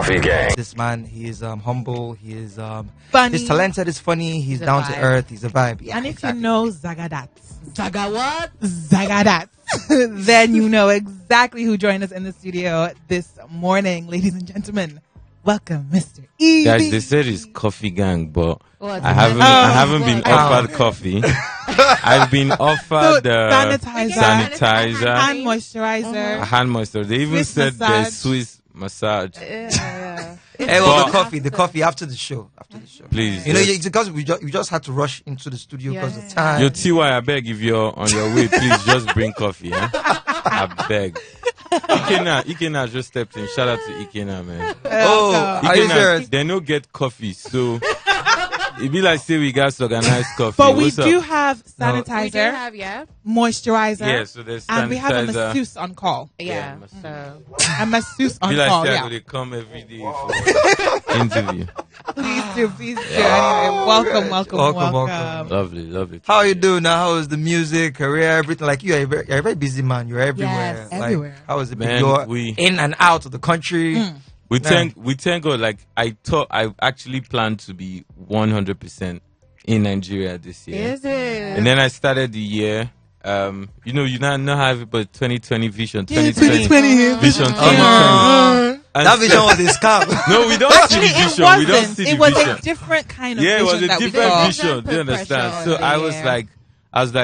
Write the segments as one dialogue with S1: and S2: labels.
S1: Coffee Gang.
S2: This man, he is humble, he is
S3: Funny.
S2: he's talented, he's funny, he's down to earth, he's a vibe. Yeah,
S3: And if
S2: exactly.
S3: you know Zagadat,
S4: Zaga what?
S3: Zagadat, then you know exactly who joined us in the studio this morning, ladies and gentlemen. Welcome, Mr. Eazi.
S5: Guys, they said it's Coffee Gang, but
S4: What?
S5: I haven't been offered coffee. I've been offered
S3: sanitizer, hand
S5: a
S3: moisturizer.
S5: hand moisturizer. They even
S3: Swiss
S5: said
S3: massage.
S5: there's Swiss massage.
S4: Yeah.
S2: Hey, well,
S5: But-
S2: the coffee after the show.
S5: Please,
S2: You know, it's because we just had to rush into the studio because of time.
S5: Yo, TY, I beg, if you're on your way, please just bring coffee. Eh? I beg. Ikena just stepped in. Shout out to Ikena, man.
S2: Oh, are you serious?
S5: They no get coffee, so it be like say we got organized coffee.
S3: But we
S5: What's up?
S3: do have
S4: We do
S3: sanitizer,
S4: have, yeah.
S3: moisturizer,
S5: Yeah, so there's
S3: and we have a
S5: sanitizer.
S3: masseuse on call.
S4: Yeah.
S5: masseuse.
S4: So
S3: A masseuse on
S5: Be like
S3: call,
S5: say I
S3: yeah.
S5: go, they come every day for interview.
S3: Please do. Anyway, welcome.
S5: Lovely.
S2: How you doing now? How is the music, career, everything? Like you're a very busy man. You're everywhere.
S4: Yes,
S2: Like,
S3: everywhere.
S2: How is it?
S5: Man,
S2: You're
S5: we-
S2: in and out of the country.
S5: We
S2: Man.
S5: thank God. Like I thought, I actually planned to be 100% in Nigeria this year,
S4: is it?
S5: and then I started the year. You know how everybody 2020 vision,
S3: 2020
S5: vision, 2020. And
S2: That vision was a scam.
S5: No, we don't
S3: Actually,
S5: see the
S3: it
S5: vision. We don't
S3: wasn't.
S5: see
S3: It
S5: the
S3: was
S5: vision.
S3: a different kind of
S5: Yeah, it was
S3: vision
S5: a
S3: that we
S5: different
S3: saw.
S5: vision. Do you
S4: Put pressure
S5: understand?
S4: on
S5: So
S4: the
S5: I was
S4: year.
S5: like,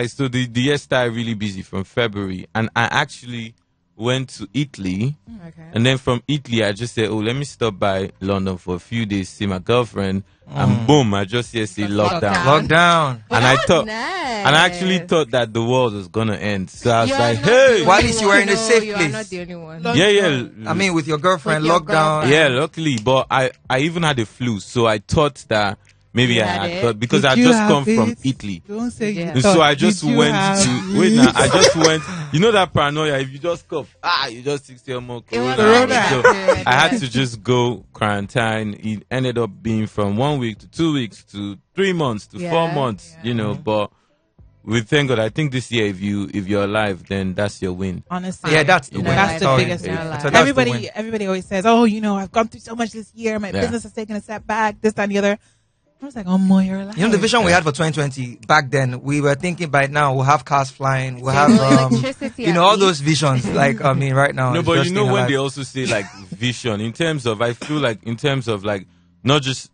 S5: so the year started really busy from February, and I actually went to Italy.
S3: Okay.
S5: And then from Italy, I just said, let me stop by London for a few days, see my girlfriend. And boom, I just see lockdown.
S2: Lockdown.
S5: And I thought,
S4: Nice.
S5: and I actually thought that the world was going to end. So I was
S4: You are
S5: like,
S4: not
S5: hey.
S4: the
S2: Why
S4: only
S2: is you were in a
S4: one.
S2: safe
S4: You
S2: place?
S4: are not the only one.
S5: Yeah.
S2: I mean, with your girlfriend,
S4: With your
S2: lockdown.
S4: girlfriend.
S5: Yeah, luckily. But I even had a flu. So I thought that maybe
S4: You
S5: I
S4: had
S5: had
S4: it?
S5: got, because
S3: Did
S5: I
S3: you
S5: just
S3: have
S5: come from
S3: it?
S5: Italy.
S3: Don't say
S4: Yeah.
S3: you
S5: So
S3: thought.
S5: I just
S3: Did you
S5: went
S3: have
S5: to
S3: it?
S5: wait now. I just went. You know that paranoia. If you just cough, you just think say more
S4: It was
S5: corona. So
S4: corona.
S5: I had to just go quarantine. It ended up being from 1 week to 2 weeks to 3 months to 4
S4: Yeah.
S5: months. You know, but we thank God. I think this year, if you're alive, then that's your win.
S3: Honestly,
S2: Yeah, that's the
S5: You
S2: win.
S5: know,
S3: that's the
S2: Sorry.
S3: biggest
S4: in our
S3: win.
S4: life.
S2: So that's the win.
S3: Everybody always says, "Oh, I've gone through so much this year. My
S5: Yeah.
S3: business has taken a step back. This, that, and the other." I was like, "Oh, more, you're alive."
S2: You know, the vision we had for 2020 back then, we were thinking by now we'll have cars flying, we'll have,
S4: Electricity
S2: you know,
S4: at
S2: all
S4: least.
S2: those visions. Like, I mean, right now.
S5: No,
S2: it's
S5: but
S2: just
S5: you know
S2: staying
S5: when
S2: alive.
S5: they also say like vision in terms of, I feel like in terms of like not just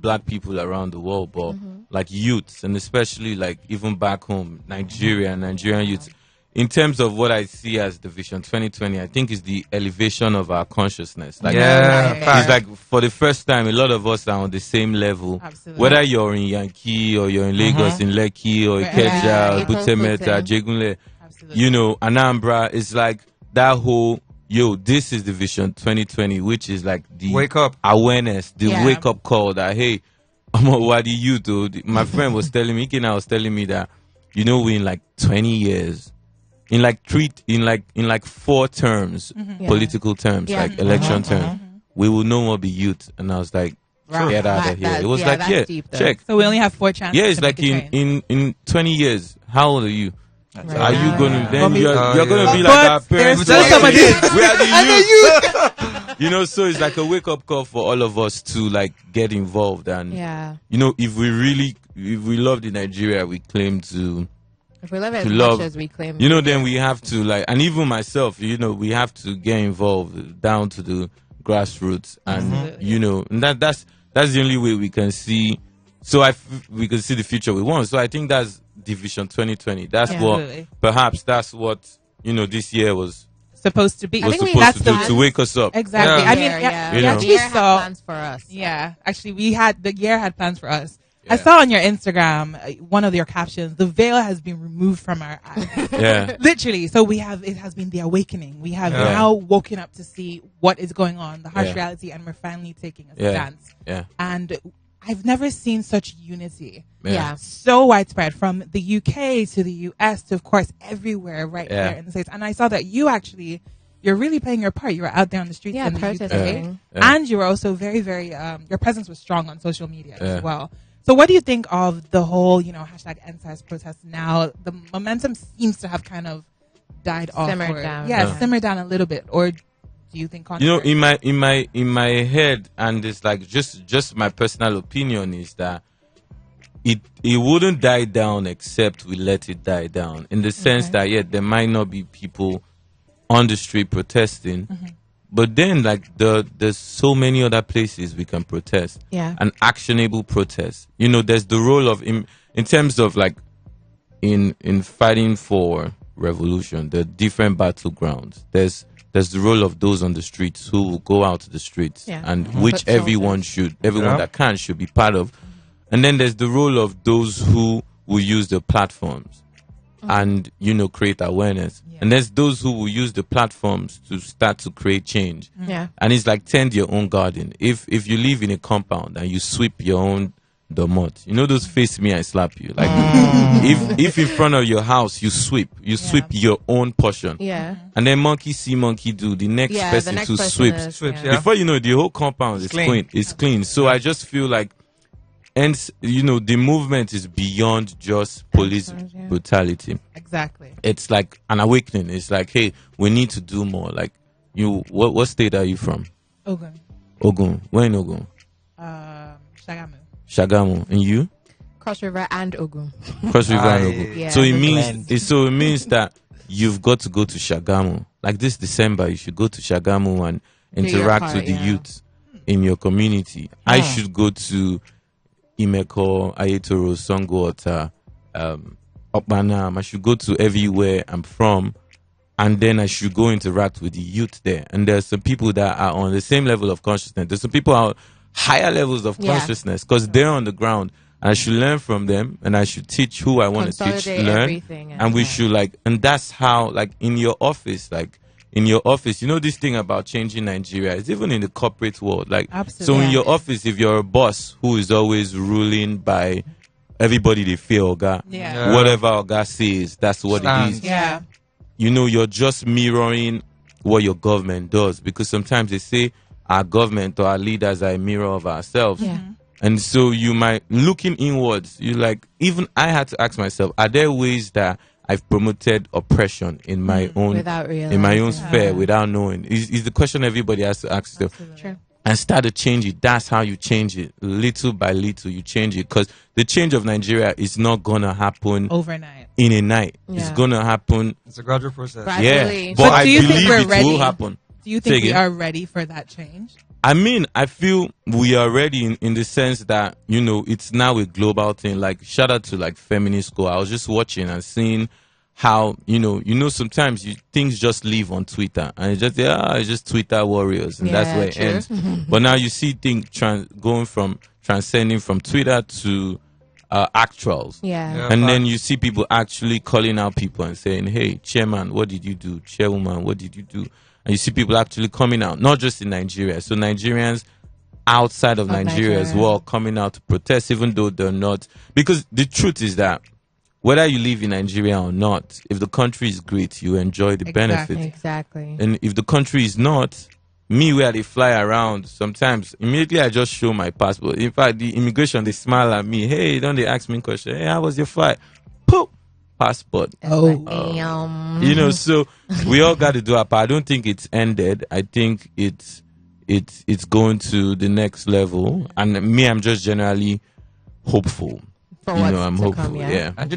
S5: black people around the world, but like youths, and especially like even back home, Nigerian youths. In terms of what I see as the vision 2020, I think is the elevation of our consciousness. Like,
S2: Yeah,
S3: Yeah.
S2: fact.
S5: it's like for the first time, a lot of us are on the same level.
S3: Absolutely.
S5: Whether you're in Yankee or you're in Lagos, in Lekki or
S3: Yeah.
S5: Ikeja,
S4: Yeah.
S5: Butemeta, Jegunle,
S3: Absolutely.
S5: you know, Anambra, is like that whole, this is the vision 2020, which is like the
S2: Wake up.
S5: awareness, the
S3: Yeah.
S5: wake up call that, hey, I'm a wadi youth. My friend was telling me, Ikena was telling me that, we in like 20 years, in like 4 terms, political terms,
S4: Yeah.
S5: like election terms, we will no more be youth. And I was like, get out of here.
S4: That-
S5: It was
S4: yeah,
S5: like,
S4: that's deep, though.
S5: check.
S3: So we only have 4 chances.
S5: Yeah, it's
S3: to
S5: like
S3: make a change.
S5: in 20 years, how old are you? Are you going to, then
S3: But
S5: you're going to be
S3: But
S5: like our parents.
S3: there's still somebody.
S5: We are the youth. You know, so it's like a wake up call for all of us to like get involved. And,
S4: Yeah.
S5: you know, if we love the Nigeria we claim to,
S4: If we love it as
S5: to love,
S4: much as we claim,
S5: you know, then we have to like, and even myself, you know, we have to get involved down to the grassroots. And, you know, and that's the only way we can see. So we can see the future we want. So I think that's Division 2020. That's
S3: Yeah.
S5: what,
S3: Absolutely.
S5: perhaps that's what, you know, this year was
S3: supposed to be.
S4: I think we-
S5: supposed
S3: that's
S5: to do,
S3: the
S5: to wake us up.
S3: exactly.
S2: Yeah.
S3: I mean,
S4: yeah.
S5: You
S3: we
S5: know.
S3: actually
S4: The year had
S3: saw.
S4: plans for us.
S3: Yeah, actually, the year had plans for us. I
S5: Yeah.
S3: saw on your Instagram one of your captions. The veil has been removed from our eyes.
S5: Yeah.
S3: Literally. So it has been the awakening. We have
S2: Yeah.
S3: now woken up to see what is going on, the harsh
S5: Yeah.
S3: reality, and we're finally taking a
S5: Yeah.
S3: stance.
S5: Yeah.
S3: And I've never seen such unity.
S4: Yeah.
S3: So widespread from the UK to the US to, of course, everywhere right
S5: Yeah.
S3: here in the States. And I saw that you're really playing your part. You were out there on the streets
S4: Yeah,
S3: in the UK.
S4: protesting.
S5: Yeah.
S3: And you were also very, very, your presence was strong on social media
S5: Yeah.
S3: as well. So what do you think of the whole, hashtag NSAS protest now? The momentum seems to have kind of died off.
S4: Simmered down.
S3: Yeah,
S5: Yeah.
S3: simmered down a little bit. Or Do you think
S5: You know,
S3: controversy?
S5: in my head, and it's like just my personal opinion is that it wouldn't die down except we let it die down. In the sense
S3: Okay.
S5: that there might not be people on the street protesting, but then like there's so many other places we can protest.
S4: Yeah.
S5: An actionable protest. You know, there's the role of in terms of like in fighting for revolution, the different battlegrounds. There's the role of those on the streets who will go out to the streets,
S4: Yeah.
S5: and
S4: Mhm.
S5: which
S4: Foot
S5: everyone
S2: Yeah.
S5: that can should be part of. And then there's the role of those who will use the platforms and create awareness.
S3: Yeah.
S5: And there's those who will use the platforms to start to create change.
S4: Yeah.
S5: And it's like tend your own garden. If you live in a compound and you sweep your own domot, you know those face me I slap you. Like if in front of your house you sweep your own portion.
S4: Yeah.
S5: And then monkey see monkey do, the next
S4: Yeah.
S5: person
S4: The next
S5: to
S4: person
S5: sweeps.
S4: is,
S2: Sweeps,
S4: yeah.
S2: yeah.
S5: Before you know it, the whole compound is
S2: clean.
S5: clean. It's clean. So I just feel like, and the movement is beyond just police
S4: Excellent, yeah.
S5: brutality.
S3: Exactly.
S5: It's like an awakening. It's like, hey, we need to do more. Like what state are you from?
S3: Ogun.
S5: Ogun. Where in Ogun?
S3: Shagamu.
S5: Shagamu. And you?
S4: Cross River and Ogun.
S5: Cross River and
S2: Aye.
S5: Ogun.
S4: Yeah.
S5: So it
S2: Blend.
S5: means that you've got to go to Shagamu. Like this December, you should go to Shagamu and
S4: your
S5: interact
S4: part,
S5: with the
S4: yeah.
S5: youth in your community. I should go to Imeko, Ayetoro, Songwater, Okbanam. I should go to everywhere I'm from, and then I should go interact with the youth there. And there's some people that are on the same level of consciousness. There's some people on higher levels of
S4: Yeah.
S5: consciousness because they're on the ground. And I should learn from them, and I should teach who I want to teach,
S4: Consolidate
S5: learn,
S4: everything,
S5: and we should and that's how, like in your office, you know this thing about changing Nigeria. It's even in the corporate world, like so
S3: Absolutely.
S5: in your office, if you're a boss who is always ruling by everybody they fear Oga,
S3: Yeah.
S5: whatever Oga says, that's what it is.
S3: Yeah.
S5: You know, you're just mirroring what your government does, because sometimes they say our government or our leaders are a mirror of ourselves.
S4: Yeah.
S5: And so you might looking inwards, you like, even I had to ask myself, are there ways that I've promoted oppression in my own
S4: Without
S5: in my own
S4: realizing.
S5: sphere without knowing? Is the question everybody has to ask themselves.
S4: True.
S5: And start to change it. That's how you change it. Little by little you change it. Because the change of Nigeria is not gonna happen
S3: Overnight.
S5: in a night. It's
S4: Yeah.
S5: gonna happen.
S2: It's a gradual process.
S4: Gradually.
S5: Yeah.
S4: But
S5: But I
S3: do you think
S5: believe
S3: we're
S5: it
S3: ready?
S5: will happen.
S3: Do you
S5: Say
S3: think we
S5: again?
S3: are ready for that change?
S5: I mean, I feel we are ready in the sense that, it's now a global thing. Like, shout out to like Feminist School. I was just watching and seeing how, sometimes things just live on Twitter and it's just Twitter warriors, and that's
S4: Yeah,
S5: where it
S4: true.
S5: ends. But now you see things transcending from Twitter to actuals.
S4: Yeah.
S2: Yeah.
S5: And then
S2: facts.
S5: you see people actually calling out people and saying, hey, chairman, what did you do? Chairwoman, what did you do? And you see people actually coming out, not just in Nigeria. So Nigerians outside of Nigeria as
S4: Nigeria.
S5: well coming out to protest, even though they're not. Because the truth is that whether you live in Nigeria or not, if the country is great, you enjoy the benefits.
S4: Exactly.
S5: And if the country is not, me where they fly around, sometimes immediately I just show my passport. In fact, the immigration, they smile at me. Hey, don't they ask me question? Hey, how was your flight? Poop, passport.
S4: Damn.
S5: So we all got to do our part. I don't think it's ended. I think it's going to the next level. And me, I'm just generally hopeful.
S4: For what's
S5: I'm
S4: to
S5: hopeful.
S4: come,
S5: Yeah.
S2: And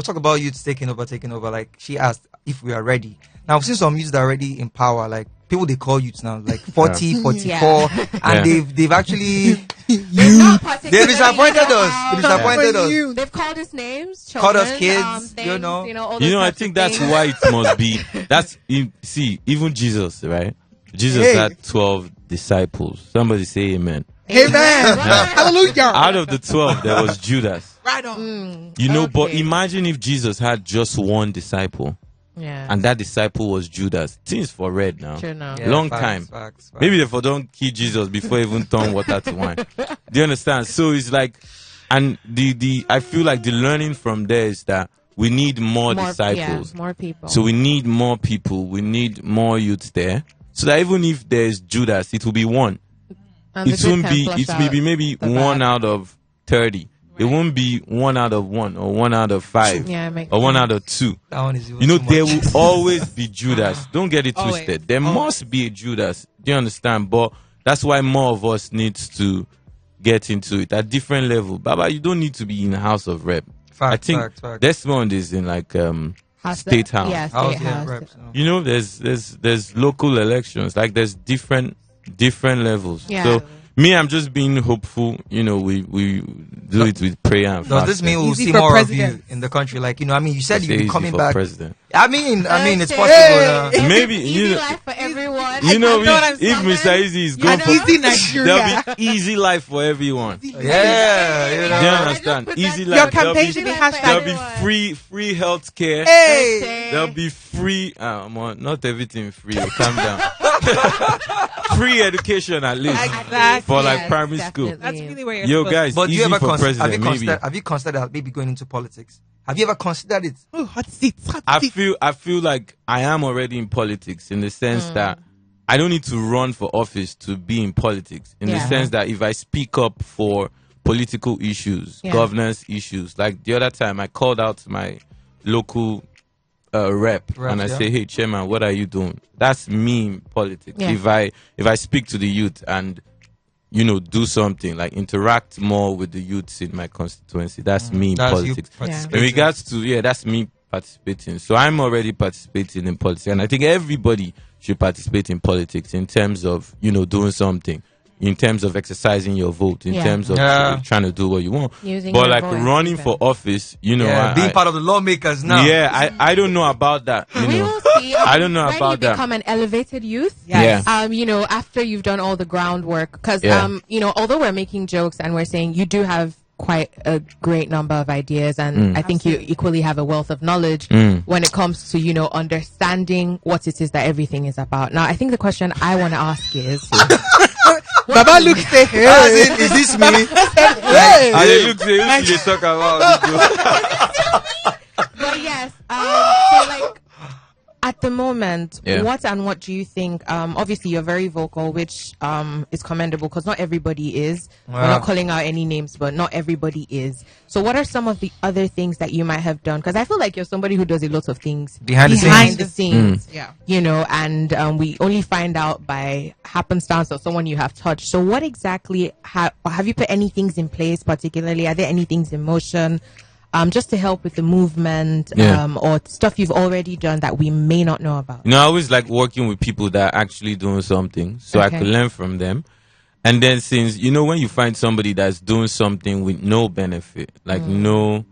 S2: talk about youth taking over. Like she asked if we are ready. Now, since some youths are already in power, like people they call youths now, like 40, 44, and
S5: Yeah.
S2: they've actually
S4: They've not
S2: they disappointed us. They disappointed us.
S4: They've called us names,
S2: Called us
S4: children,
S2: kids,
S4: things,
S2: know.
S4: all those
S5: I
S4: types
S5: think
S4: of
S5: that's
S4: things.
S5: why it must be. See, even Jesus, right? Jesus
S2: Hey.
S5: had 12 disciples. Somebody say amen.
S3: Amen. Hallelujah.
S5: Out of the 12, there was Judas.
S3: Right on.
S5: But
S4: Okay.
S5: imagine if Jesus had just one disciple,
S4: Yeah.
S5: and that disciple was Judas. Things for red now.
S4: True now.
S2: Yeah,
S5: Long
S2: facts,
S5: time.
S2: facts.
S5: Maybe they don't kill Jesus before even turn water to wine. Do you understand? So it's like, and the I feel like the learning from there is that we need more disciples.
S4: Yeah, more people.
S5: So we need more people. We need more youths there. So that even if there's Judas, it will be one.
S4: And the
S5: It
S4: good
S5: won't
S4: can
S5: be.
S4: flush
S5: It may be
S4: out
S5: maybe
S4: the
S5: one
S4: bad.
S5: out of 30. It won't be 1 out of 1 or 1 out of 5
S4: Yeah, it makes
S5: or 1
S4: sense.
S5: out of 2.
S2: That one is even
S5: You know,
S2: too
S5: there
S2: much.
S5: will always be Judas. Don't get it
S3: Always.
S5: twisted. There
S3: Always.
S5: must be a Judas. Do you understand? But that's why more of us needs to get into it at different level. Baba, you don't need to be in the House of Rep.
S2: Fact,
S5: I think
S2: fact.
S5: Desmond is in like State House.
S4: Yeah,
S2: House,
S4: State
S2: yeah,
S4: House.
S2: reps, no.
S5: You know, there's local elections. Like there's different levels.
S4: Yeah.
S5: So me, I'm just being hopeful. You know, we do it with prayer and
S2: Does this
S5: fasting.
S2: mean we'll
S3: Easy
S2: see
S3: for
S2: more of you
S3: president.
S2: in the country? Like, you know, I mean, you said
S5: Say
S2: you'd be
S5: easy
S2: coming
S5: for
S2: back.
S5: president.
S2: I mean, it's
S4: Okay.
S2: possible.
S3: Hey.
S5: Maybe
S4: Easy
S5: you know,
S4: life for everyone.
S5: you know,
S3: I know what I'm
S5: if Mr.
S4: saying.
S5: Eazi is
S3: An
S5: going for,
S3: easy Nigeria.
S5: there'll be easy life for everyone. Do
S2: Yeah, you
S5: you
S2: know.
S5: understand? Easy
S3: Your
S5: life.
S3: campaign should be
S5: There'll be
S3: hashtag.
S5: free health care.
S3: Hey.
S5: There'll be free. Not everything free. Calm down. Free education at least
S3: Exactly.
S5: for like
S4: Yes,
S5: primary
S4: definitely.
S5: school.
S3: That's really where you're
S5: Yo,
S3: supposed
S5: guys,
S2: But do
S5: easy
S2: you ever
S5: for
S2: have
S5: president.
S2: you
S5: Maybe
S2: considered maybe going into politics? Have you ever considered it?
S3: to. Oh, hot seats. Hot
S5: I
S3: seats.
S5: feel like I am already in politics in the sense that I don't need to run for office to be in politics. In the
S4: Yeah.
S5: sense that if I speak up for political issues,
S4: Yeah.
S5: governance issues, like the other time I called out my local rep and I
S2: yeah.
S5: say, "Hey, chairman, what are you doing?" That's me in politics.
S4: Yeah.
S5: If I speak to the youth and do something like interact more with the youths in my constituency, that's me in
S2: That's you
S5: politics. In
S2: participating.
S5: regards to that's me participating. So I'm already participating in politics, and I think everybody should participate in politics in terms of doing something, in terms of exercising your vote, in
S4: Yeah.
S5: terms of
S2: Yeah.
S5: trying to do what you want.
S4: Using
S5: But
S4: your
S5: like
S4: voice,
S5: running
S4: even.
S5: for office,
S2: Being part of the lawmakers now.
S5: Yeah, I don't know about that.
S4: We will see.
S5: I don't know
S4: when
S5: about
S4: you
S5: that.
S4: become an elevated youth.
S3: Yes.
S5: Yeah.
S4: After you've done all the groundwork, because
S5: Yeah.
S4: although we're making jokes and we're saying you do have quite a great number of ideas, and I think you equally have a wealth of knowledge when it comes to understanding what it is that everything is about. Now, I think the question I want to ask is,
S3: Baba looks say,
S2: As
S3: hey.
S2: in, is this me?
S3: Hey.
S5: And they look, they talk about it.
S4: but yes, so like at the moment,
S5: Yeah.
S4: what do you think? Obviously, you're very vocal, which is commendable because not everybody is. We're
S2: Wow.
S4: not calling out any names, but not everybody is. So, what are some of the other things that you might have done? Because I feel like you're somebody who does a lot of things
S2: Behind the
S3: scenes.
S4: the scenes.
S3: Yeah.
S4: And we only find out by happenstance or someone you have touched. So, what exactly have you put any things in place? Particularly, are there any things in motion? Just to help with the movement,
S5: Yeah.
S4: or stuff you've already done that we may not know about.
S5: I always like working with people that are actually doing something so I
S4: Okay.
S5: could learn from them. And then since, when you find somebody that's doing something with no benefit, like no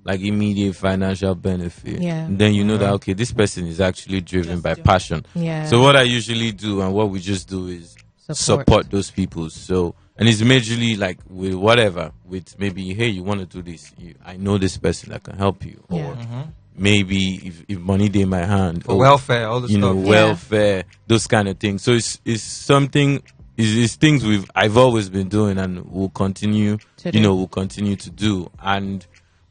S5: like immediate financial benefit,
S4: Yeah.
S5: then you know that, okay, this person is actually driven by passion.
S4: Yeah.
S5: So what I usually do and what we just do is support those people. So, and it's majorly like with whatever, with maybe, hey, you want to do this, I know this person that can help you,
S4: Yeah.
S5: or maybe if money in my hand,
S2: For
S5: or
S2: welfare, all the stuff.
S5: welfare, those kind of things. So it's something, it's things I've always been doing and will continue
S4: To do.
S5: will continue to do.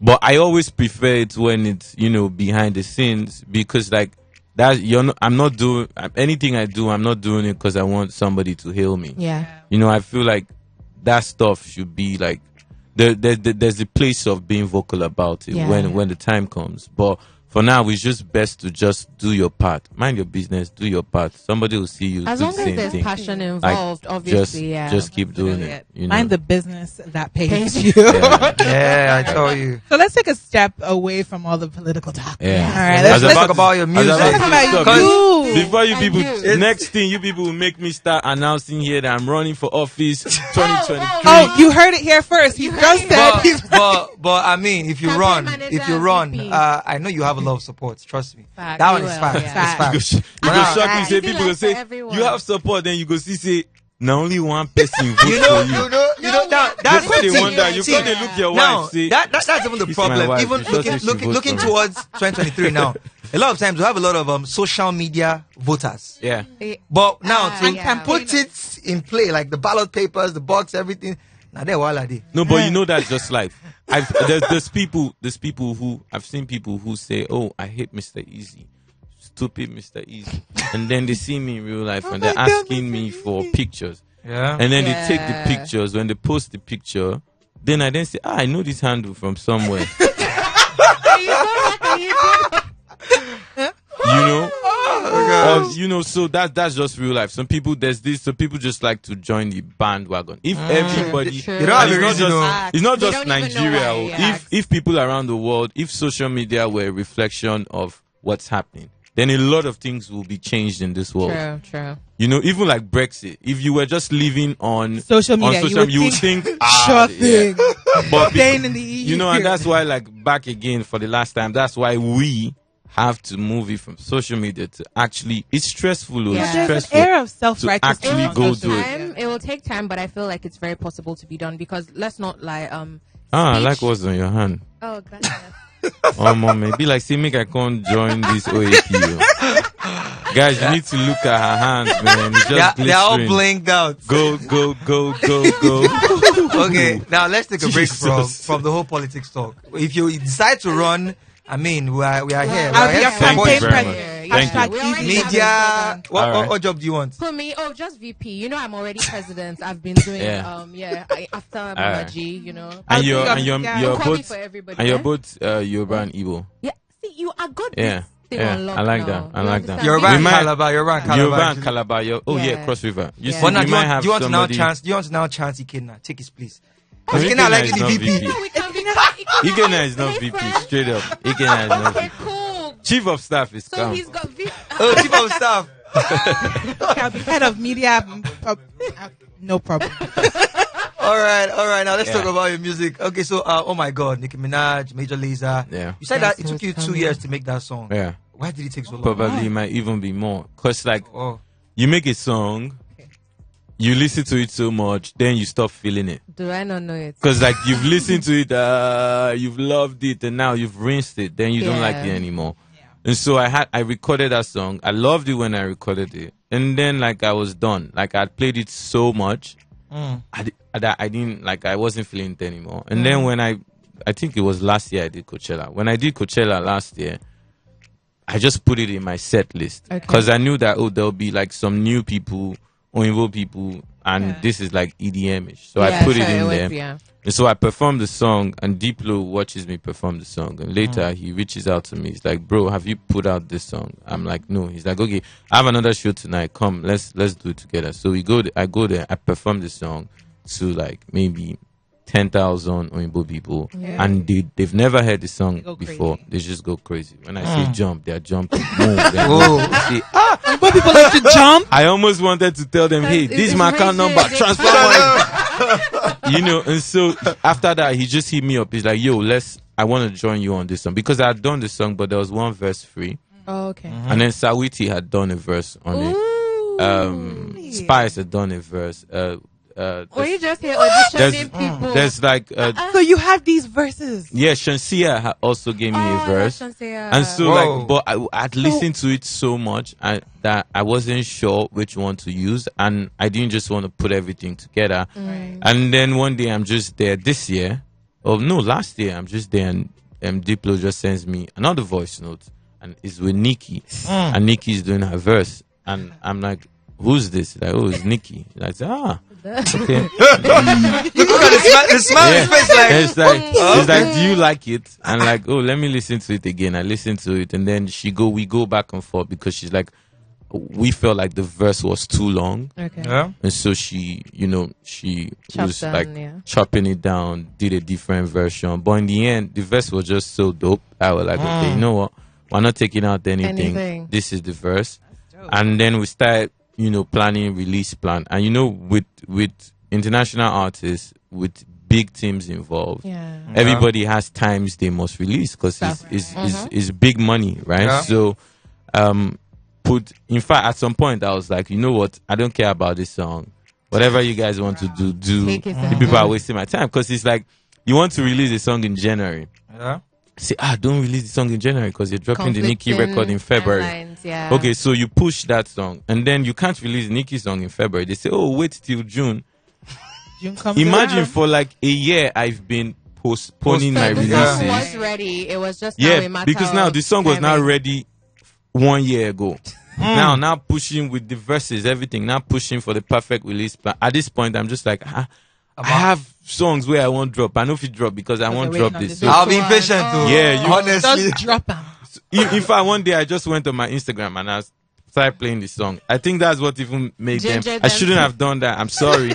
S5: But I always prefer it when it's behind the scenes, because like that I'm not doing anything I do, I'm not doing it because I want somebody to hail me.
S4: Yeah.
S5: I feel like that stuff should be like there's a place of being vocal about it
S4: Yeah.
S5: when the time comes. But for now, it's just best to just do your part, mind your business, do your part. Somebody will see you
S4: As
S5: do
S4: long
S5: the
S4: as
S5: same
S4: there's
S5: thing.
S4: passion
S5: Like,
S4: involved, obviously,
S5: just keep doing it.
S3: Mind the business that pays
S4: Pays
S3: you.
S5: Yeah.
S2: Yeah, I tell you.
S3: So let's take a step away from all the political talk.
S5: Yeah.
S3: All right,
S2: Let's
S3: let's
S2: talk about your music.
S3: Let's talk about
S5: Stop.
S3: you.
S5: Before you
S4: And
S5: people,
S4: you.
S5: next thing you people will make me start announcing here that I'm running for office 2023.
S3: Oh, you heard it here first. He just said he's
S2: But I mean, if you
S4: Campaign
S2: run,
S4: manager, VP.
S2: I know you have a lot of support. Trust me.
S4: Fact,
S2: That
S4: you
S2: one is
S4: will,
S2: fact.
S4: yeah.
S2: It's fact.
S5: You go
S2: Nah.
S5: shock me, say
S4: Easy
S5: people go
S4: life
S5: say
S4: for everyone.
S5: you have support, then you go say now only one person vote
S2: You
S5: for
S2: know,
S5: you.
S2: that's
S5: Before
S2: the
S5: they
S2: thing.
S5: wonder, you
S2: See,
S5: can't look your
S2: now,
S5: wife say
S2: that's even the
S5: "Kiss my
S2: problem.
S5: wife,
S2: Even
S5: you just say she votes
S2: looking
S5: for me."
S2: towards 2023 now. A lot of times we have a lot of social media voters.
S5: Yeah.
S2: But now to
S4: yeah.
S2: put it in play, like the ballot papers, the box, everything. Now they're all they.
S5: No, but you know that's just life. There's people who I've seen people who say, "Oh, I hate Mr. Eazi, stupid Mr. Eazi," and then they see me in real life and they're asking me for pictures,
S2: Yeah.
S5: and then they take the
S4: Yeah.
S5: pictures. When they post the picture, Then I then say, I know this handle from somewhere. You know, so that's just real life. Some people some people just like to join the bandwagon. If everybody,
S2: They don't have a reason,
S5: it's not
S4: They
S5: just
S4: don't even know
S5: Nigeria.
S4: why, yeah.
S5: If people around the world, if social media were a reflection of what's happening, then a lot of things will be changed in this world.
S4: True.
S5: You know, even like Brexit. If you were just living on
S3: social media,
S5: you would think
S3: sure thing.
S5: But
S3: Staying in the EU.
S5: you know, and that's why, like, back again for the last time, that's why we have to move it from social media to actually, it's stressful.
S4: Yeah.
S5: It's
S3: There's
S5: stressful.
S3: an air of self-righteousness.
S5: actually
S3: on
S5: go
S3: social
S5: do it.
S3: media.
S4: It will take time, but I feel like it's very possible to be done because let's not lie.
S5: I
S4: speech-
S5: like what's on your hand.
S4: Oh, gracias.
S5: Oh, mom, maybe like, see, make I can't join this OAP. Guys, you need to look at her hands, man. It's just
S2: They're all
S5: glistering.
S2: blinked out.
S5: Go.
S2: Okay, now let's take a break
S5: Jesus.
S2: from the whole politics talk. If you decide to run, I mean, we are here. We are
S3: I'll be
S2: here
S3: your
S2: to
S5: Thank you
S2: support
S3: campaign
S2: you.
S5: very
S3: president.
S5: much. Thank
S3: Hashtag
S5: you.
S4: We already
S3: easy.
S4: have
S2: Media.
S4: it.
S2: What
S5: All right.
S2: what job do you want?
S4: For me, just VP. You know, I'm already president. I've been doing, after Mama
S5: right.
S4: G, you know.
S5: And
S3: I'll
S5: you're
S3: do your-
S5: you're
S4: Call me
S5: both
S4: for everybody.
S5: and you're
S4: eh?
S5: both Yoruba and Igbo.
S4: Yeah, see, you are good.
S5: Yeah.
S4: This thing
S5: Yeah,
S4: on lock
S5: I like
S4: now.
S5: that. I
S4: You
S5: like that.
S4: understand?
S2: Yoruba
S5: We
S2: and
S5: might-
S2: Calabar. Yoruba and Calabar.
S5: Yoruba and
S2: actually.
S5: Calabar.
S4: Yeah.
S5: Cross River. You
S4: Yeah.
S5: see,
S2: But now,
S5: we might have
S2: do you want to now
S5: somebody.
S2: chance? Do you want to now chance Ikena? Take his place.
S5: No,
S2: Because Ikena like
S5: is
S2: the
S5: not
S2: VP.
S5: VP.
S4: No, we can be
S5: Ikena is not VP. Straight up. Ikena is not
S4: Okay,
S5: VP.
S4: cool.
S5: Chief of staff is
S4: So
S5: calm.
S4: he's got VP.
S2: Oh, chief of staff.
S3: I'll be head of media. No problem.
S2: All right. Now let's
S5: Yeah.
S2: talk about your music. Okay, so oh my God, Nicki Minaj, Major Lazer.
S5: Yeah.
S2: You said
S4: Yes,
S2: that it took
S4: it
S2: you
S4: was
S2: 2
S4: coming.
S2: years to make that song.
S5: Yeah.
S2: Why did it take so long?
S5: Probably might even be more. Cause like
S2: Oh,
S5: you make a song, you listen to it so much, then you stop feeling it.
S4: Do I not know it?
S5: Cause like you've listened to it, you've loved it, and now you've rinsed it, then you don't like
S4: Yeah.
S5: it anymore. And so I recorded that song. I loved it when I recorded it, and then like I was done. Like I'd played it so much, I didn't like I wasn't feeling it anymore. And then when I think it was last year I did Coachella. When I did Coachella last year, I just put it in my set list
S4: Okay.
S5: because I knew that there'll be like some new people, Oinvo people, and
S3: Yeah.
S5: this is like EDM-ish. So
S4: Yeah,
S5: I put
S4: sure,
S5: it in
S4: was-
S5: there.
S4: Yeah.
S5: And so I performed the song, and Diplo watches me perform the song. And later he reaches out to me. He's like, "Bro, have you put out this song?" I'm like, "No." He's like, "Okay, I have another show tonight. Come, let's do it together." So I go there. I perform the song to like maybe 10,000 Oinbo people,
S3: Yeah.
S5: and they've never heard the song
S3: go
S5: before.
S3: crazy.
S5: They just go crazy. When I say jump, they are jumping. Move, they
S2: Whoa.
S5: say,
S3: But people like to jump.
S5: I almost wanted to tell them, "Hey,
S4: It's-
S5: this is
S4: it's
S5: my account
S4: racist.
S5: number.
S4: They
S5: Transfer money." You know, and so after that, he just hit me up. He's like, "Yo, I want to join you on this song," because I had done the song, but there was one verse free,
S4: Oh, okay.
S5: and then Sawiti had done a verse on it.
S4: Ooh.
S5: Spice had done a verse.
S4: Or you just here auditioning people.
S5: There's like,
S3: So you have these verses.
S5: yeah, Shansia also gave me a verse. And so,
S2: Whoa.
S5: like, but I'd listened to it so much that I wasn't sure which one to use, and I didn't just want to put everything together. And then one day I'm just there this year, last year I'm just there, and Diplo just sends me another voice note, and it's with Nicki, and Nicki's doing her verse, and I'm like, "Who's this?" Like, "Oh, it's Nicki." Like, okay.
S2: Look at the smile on his face. Like,
S5: It's like, "Do you like it?" And like, "Oh, let me listen to it again." I listened to it, and then we go back and forth because she's like, we felt like the verse was too long,
S4: Okay.
S2: yeah.
S5: and so she
S4: Chopped
S5: was
S4: down,
S5: like
S4: yeah.
S5: chopping it down, did a different version. But in the end, the verse was just so dope. I was like, okay, you know what? We're not taking out anything.
S4: Anything.
S5: This is the verse, and then we started, planning release plan, and with international artists with big teams involved.
S4: Yeah.
S5: Everybody has times they must release because it's big money, right?
S2: Yeah.
S5: So, in fact, at some point I was like, you know what? I don't care about this song. Whatever you guys want to do.
S4: Take it
S5: The people are wasting my time because it's like you want to release a song in January.
S2: Yeah.
S5: Say, don't release the song in January because you're dropping the Nicki
S4: Conflicting
S5: record in February.
S4: timelines, yeah.
S5: Okay, so you push that song and then you can't release Nicki song in February. They say, wait till June.
S3: June comes
S5: Imagine
S3: around.
S5: for like a year I've been postponing my
S4: So the
S5: releases.
S4: song was ready. It was just now
S5: Yeah,
S4: a matter
S5: because now
S4: of
S5: the song was now
S4: timing.
S5: ready 1 year ago. Now pushing with the verses, everything. Now pushing for the perfect release plan. At this point, I'm just like, I have songs where I won't drop. I know if you drop because I won't drop this. So
S2: I'll be impatient too.
S5: Yeah,
S2: honestly.
S3: Just drop them.
S5: In fact, one day I just went on my Instagram and I started playing the song. I think that's what even made them. I shouldn't have done that. I'm sorry.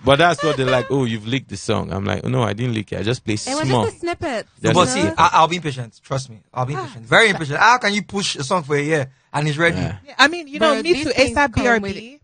S5: But that's what they're like. Oh, you've leaked the song. I'm like, oh, no, I didn't leak it. I just played small.
S4: It was just a snippet.
S2: But see, I'll be impatient. Trust me. I'll be impatient. Very impatient. How can you push a song for a year and it's ready?
S3: Yeah, I mean, you know, me too. ASAP BRB.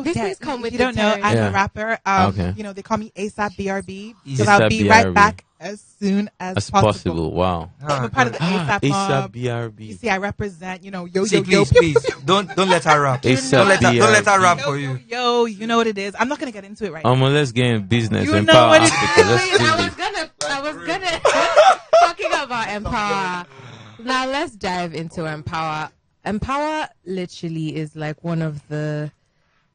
S4: These things come with
S3: you don't know, I'm a rapper.
S5: Okay.
S3: You know, they call me ASAP BRB. So I'll be right back as soon as possible.
S5: Wow.
S3: I'm a part of the ASAP
S5: ASAP BRB.
S3: You see, I represent, you know,
S2: please. Don't let her rap.
S5: ASAP
S2: Don't let her rap for you.
S3: Yo, you know what it is. I'm not gonna get into it right now.
S5: Let's get in business.
S3: You
S5: Empower
S3: know what it
S5: Africa.
S4: I was gonna talking about Empawa. Now let's dive into Empawa. Empawa literally is like one of the,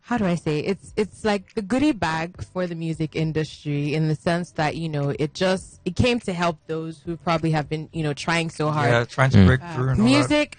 S4: how do I say, it's like the goodie bag for the music industry, in the sense that, you know, it came to help those who probably have been, you know, trying so hard.
S2: Yeah, trying to break through. And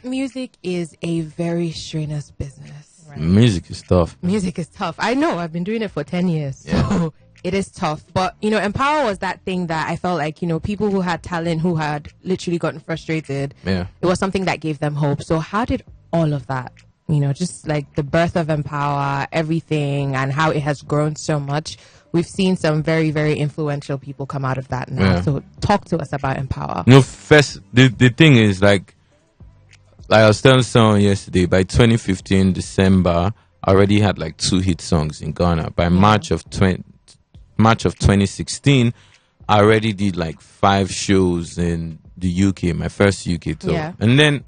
S3: Music is a very strenuous business.
S5: Right? Music is tough.
S4: Music is tough. I know. I've been doing it for 10 years. So it is tough. But, you know, Empawa was that thing that I felt like, you know, people who had talent, who had literally gotten frustrated, it was something that gave them hope. So how did all of that, you know, just like the birth of Empawa, everything, and how it has grown so much? We've seen some very, very influential people come out of that now. So talk to us about Empawa.
S5: No, first, the thing is, like I was telling someone yesterday, by 2015 December, I already had like 2 hit songs in Ghana. By March of 2016, I already did like 5 shows in the UK, my first UK tour. And then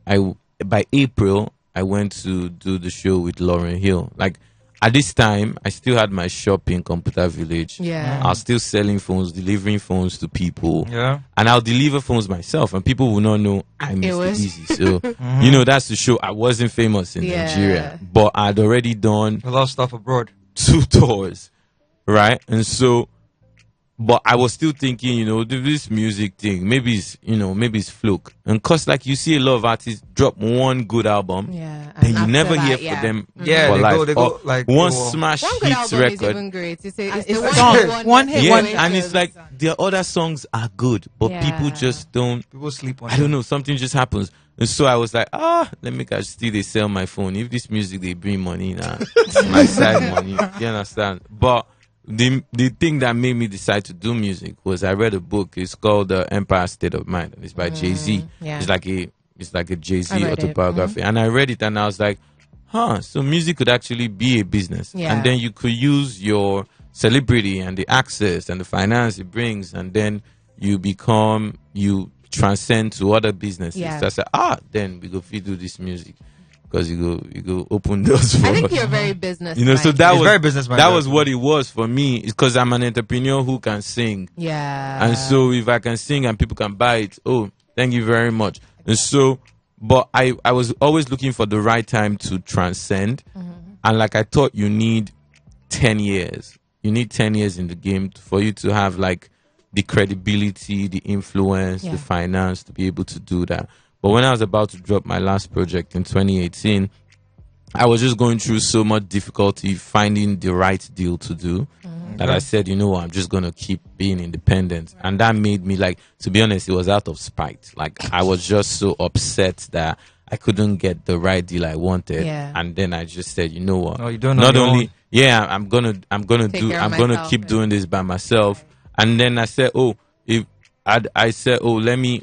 S5: by April, I went to do the show with Lauryn Hill. Like, at this time, I still had my shop in Computer Village. I was still selling phones, delivering phones to people. And I'll deliver phones myself, and people will not know I'm Mr. Eazi. So, you know, that's the show. I wasn't famous in Nigeria, but I'd already done
S2: a lot of stuff abroad.
S5: 2 tours, right? And so, but I was still thinking, you know, this music thing, maybe it's fluke. And cause like you see a lot of artists drop one good album, then you never hear for them.
S2: They go like
S5: one smash hit record.
S4: Is even great. It's
S3: one hit,
S5: and it's like their other songs are good, but people just don't.
S2: People sleep on.
S5: I don't know, something just happens. And so I was like, let me catch still they sell my phone. If this music they bring money now, my side money. You understand? But the thing that made me decide to do music was I read a book. It's called Empire State of Mind, and it's by Jay-Z. It's like a Jay-Z autobiography. And I read it and I was like, so music could actually be a business. And then you could use your celebrity and the access and the finance it brings, and then you transcend to other businesses. So I said, then we go do this music. Because you go open doors for us.
S4: I think you're very business.
S5: You know, so that was what it was for me. It's because I'm an entrepreneur who can sing. And so if I can sing and people can buy it, thank you very much. And so, but I was always looking for the right time to transcend. And like I thought, you need 10 years. You need 10 years in the game for you to have like the credibility, the influence, the finance to be able to do that. But when I was about to drop my last project in 2018, I was just going through so much difficulty finding the right deal to do that I said, you know what, I'm just going to keep being independent. And that made me, like, to be honest, it was out of spite. Like, I was just so upset that I couldn't get the right deal I wanted. And then I just said, you know what?
S2: No, you don't know. Not only,
S5: I'm gonna keep doing this by myself. And then I said, let me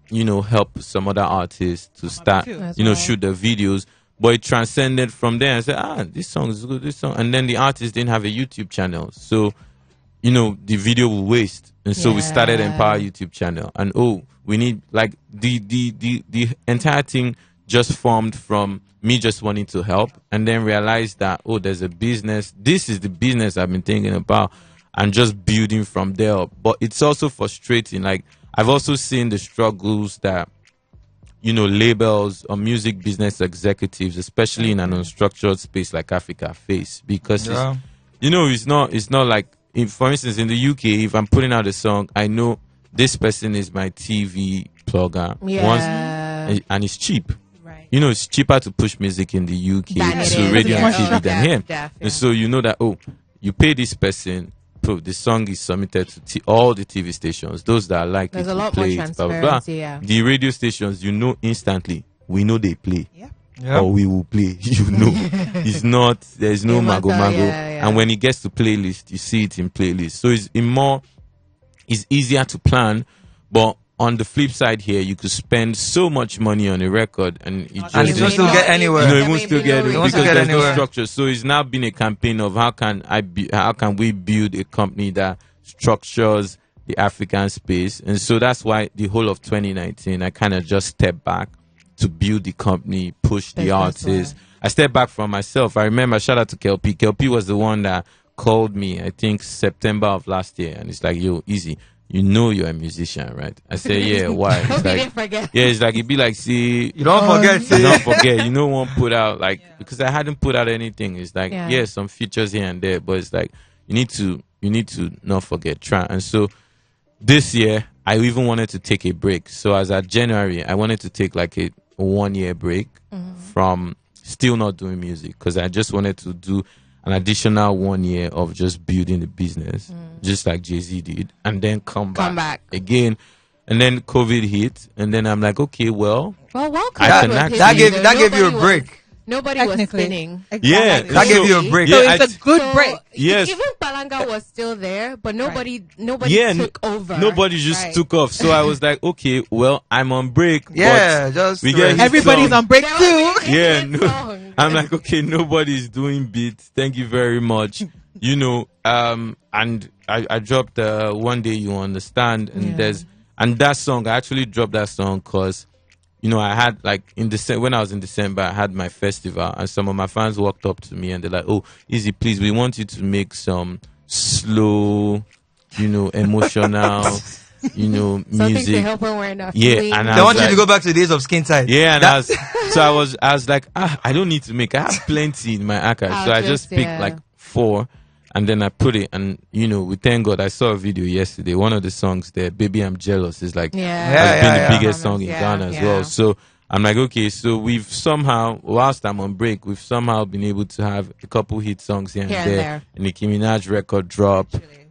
S5: you know, help some other artists to start, shoot the videos. But it transcended from there. I said, this song is good, this song. And then the artist didn't have a YouTube channel. So, you know, the video will waste. And so we started Empower YouTube channel. And we need, like, the entire thing just formed from me just wanting to help. And then realized that, there's a business. This is the business I've been thinking about. And just building from there. But it's also frustrating. Like, I've also seen the struggles that, you know, labels or music business executives, especially in an unstructured space like Africa, face. Because, it's not like, for instance, in the UK, if I'm putting out a song, I know this person is my TV plugger. And it's cheap. You know, it's cheaper to push music in the UK to radio and TV than here. And so you know that, you pay this person. The song is submitted to all the TV stations. Those that are like
S4: There's
S5: it,
S4: a lot
S5: play
S4: more
S5: it, blah, blah, blah.
S4: transparency, yeah.
S5: The radio stations, you know instantly. We know they play.
S3: Yeah.
S2: Yeah.
S5: Or we will play. You know, it's not. There's no
S4: They
S5: mago
S4: must,
S5: mago.
S4: yeah.
S5: And when it gets to playlist, you see it in playlist. So it's easier to plan. But on the flip side here, you could spend so much money on a record and it just
S2: And it won't still get anywhere.
S5: you know, it
S4: There
S5: won't
S4: may
S5: still
S4: be
S5: get
S4: no
S5: it
S2: It won't
S5: because
S2: still get
S5: there's no
S2: anywhere.
S5: structure. So it's now been a campaign of how can we build a company that structures the African space. And so that's why the whole of 2019 I kind of just stepped back to build the company, push the
S4: Business
S5: artists.
S4: wise.
S5: I stepped back from myself. I remember, shout out to Kelpie. Kelpie was the one that called me, I think September of last year, and it's like, yo, Easy, you know you're a musician, right? I said, yeah, why?
S4: Hope
S5: It's
S4: you
S5: like,
S4: didn't forget.
S5: yeah, it's like, it'd be like, see,
S2: You don't forget.
S5: you don't forget, you know, won't put out, like, because I hadn't put out anything. It's like,
S4: Yeah.
S5: yeah, some features here and there, but it's like, you need to not forget, try. And so this year, I even wanted to take a break. So as at January, I wanted to take like a 1 year break from still not doing music because I just wanted to do an additional 1 year of just building the business, just like Jay-Z did, and then come back again. And then COVID hit, and then I'm like, okay, well,
S4: Well, welcome.
S5: I can act-
S2: That gave you a break.
S4: Nobody was
S3: Technically.
S4: spinning.
S5: yeah,
S3: Exactly.
S2: That gave you a break.
S3: So
S5: Yeah,
S3: it's a good break.
S5: Yes.
S4: Even Palanga was still there, but nobody
S5: Yeah,
S4: took over.
S5: nobody just
S4: Right.
S5: took off. So I was like, okay, well, I'm on break.
S2: Yeah,
S5: but
S2: just
S5: we get hit
S3: Everybody's
S5: song.
S3: on break
S4: There
S3: too.
S4: was a
S5: Yeah,
S4: hit
S5: no.
S4: song.
S5: I'm like, okay, nobody's doing beats. Thank you very much. You know, and I dropped One Day You Understand, and
S4: Yeah.
S5: and that song, I actually dropped that song because, you know, I had like when I was in December, I had my festival, and some of my fans walked up to me and they're like, "Oh, Easy, please, we want you to make some slow, you know, emotional, you know,
S4: Something to
S5: music."
S4: help when we're not
S5: Yeah,
S4: feeling.
S5: and
S2: They
S5: I
S2: want
S5: was
S2: you to
S5: like-
S2: go back to the days of skin tight.
S5: Yeah, and
S2: That-
S5: I was like, I don't need to make. I have plenty in my archive, so I just picked
S4: yeah.
S5: like 4, and then I put it. And you know, we thank God. I saw a video yesterday. One of the songs there, "Baby I'm Jealous," is like
S4: Yeah.
S5: has been
S2: yeah.
S5: the biggest song in
S4: Yeah,
S5: Ghana as
S4: yeah.
S5: well. So I'm like, okay, so we've somehow, whilst I'm on break, we've somehow been able to have a couple hit songs here and
S4: Here and
S5: there.
S4: there.
S5: And Nicki Minaj record drop.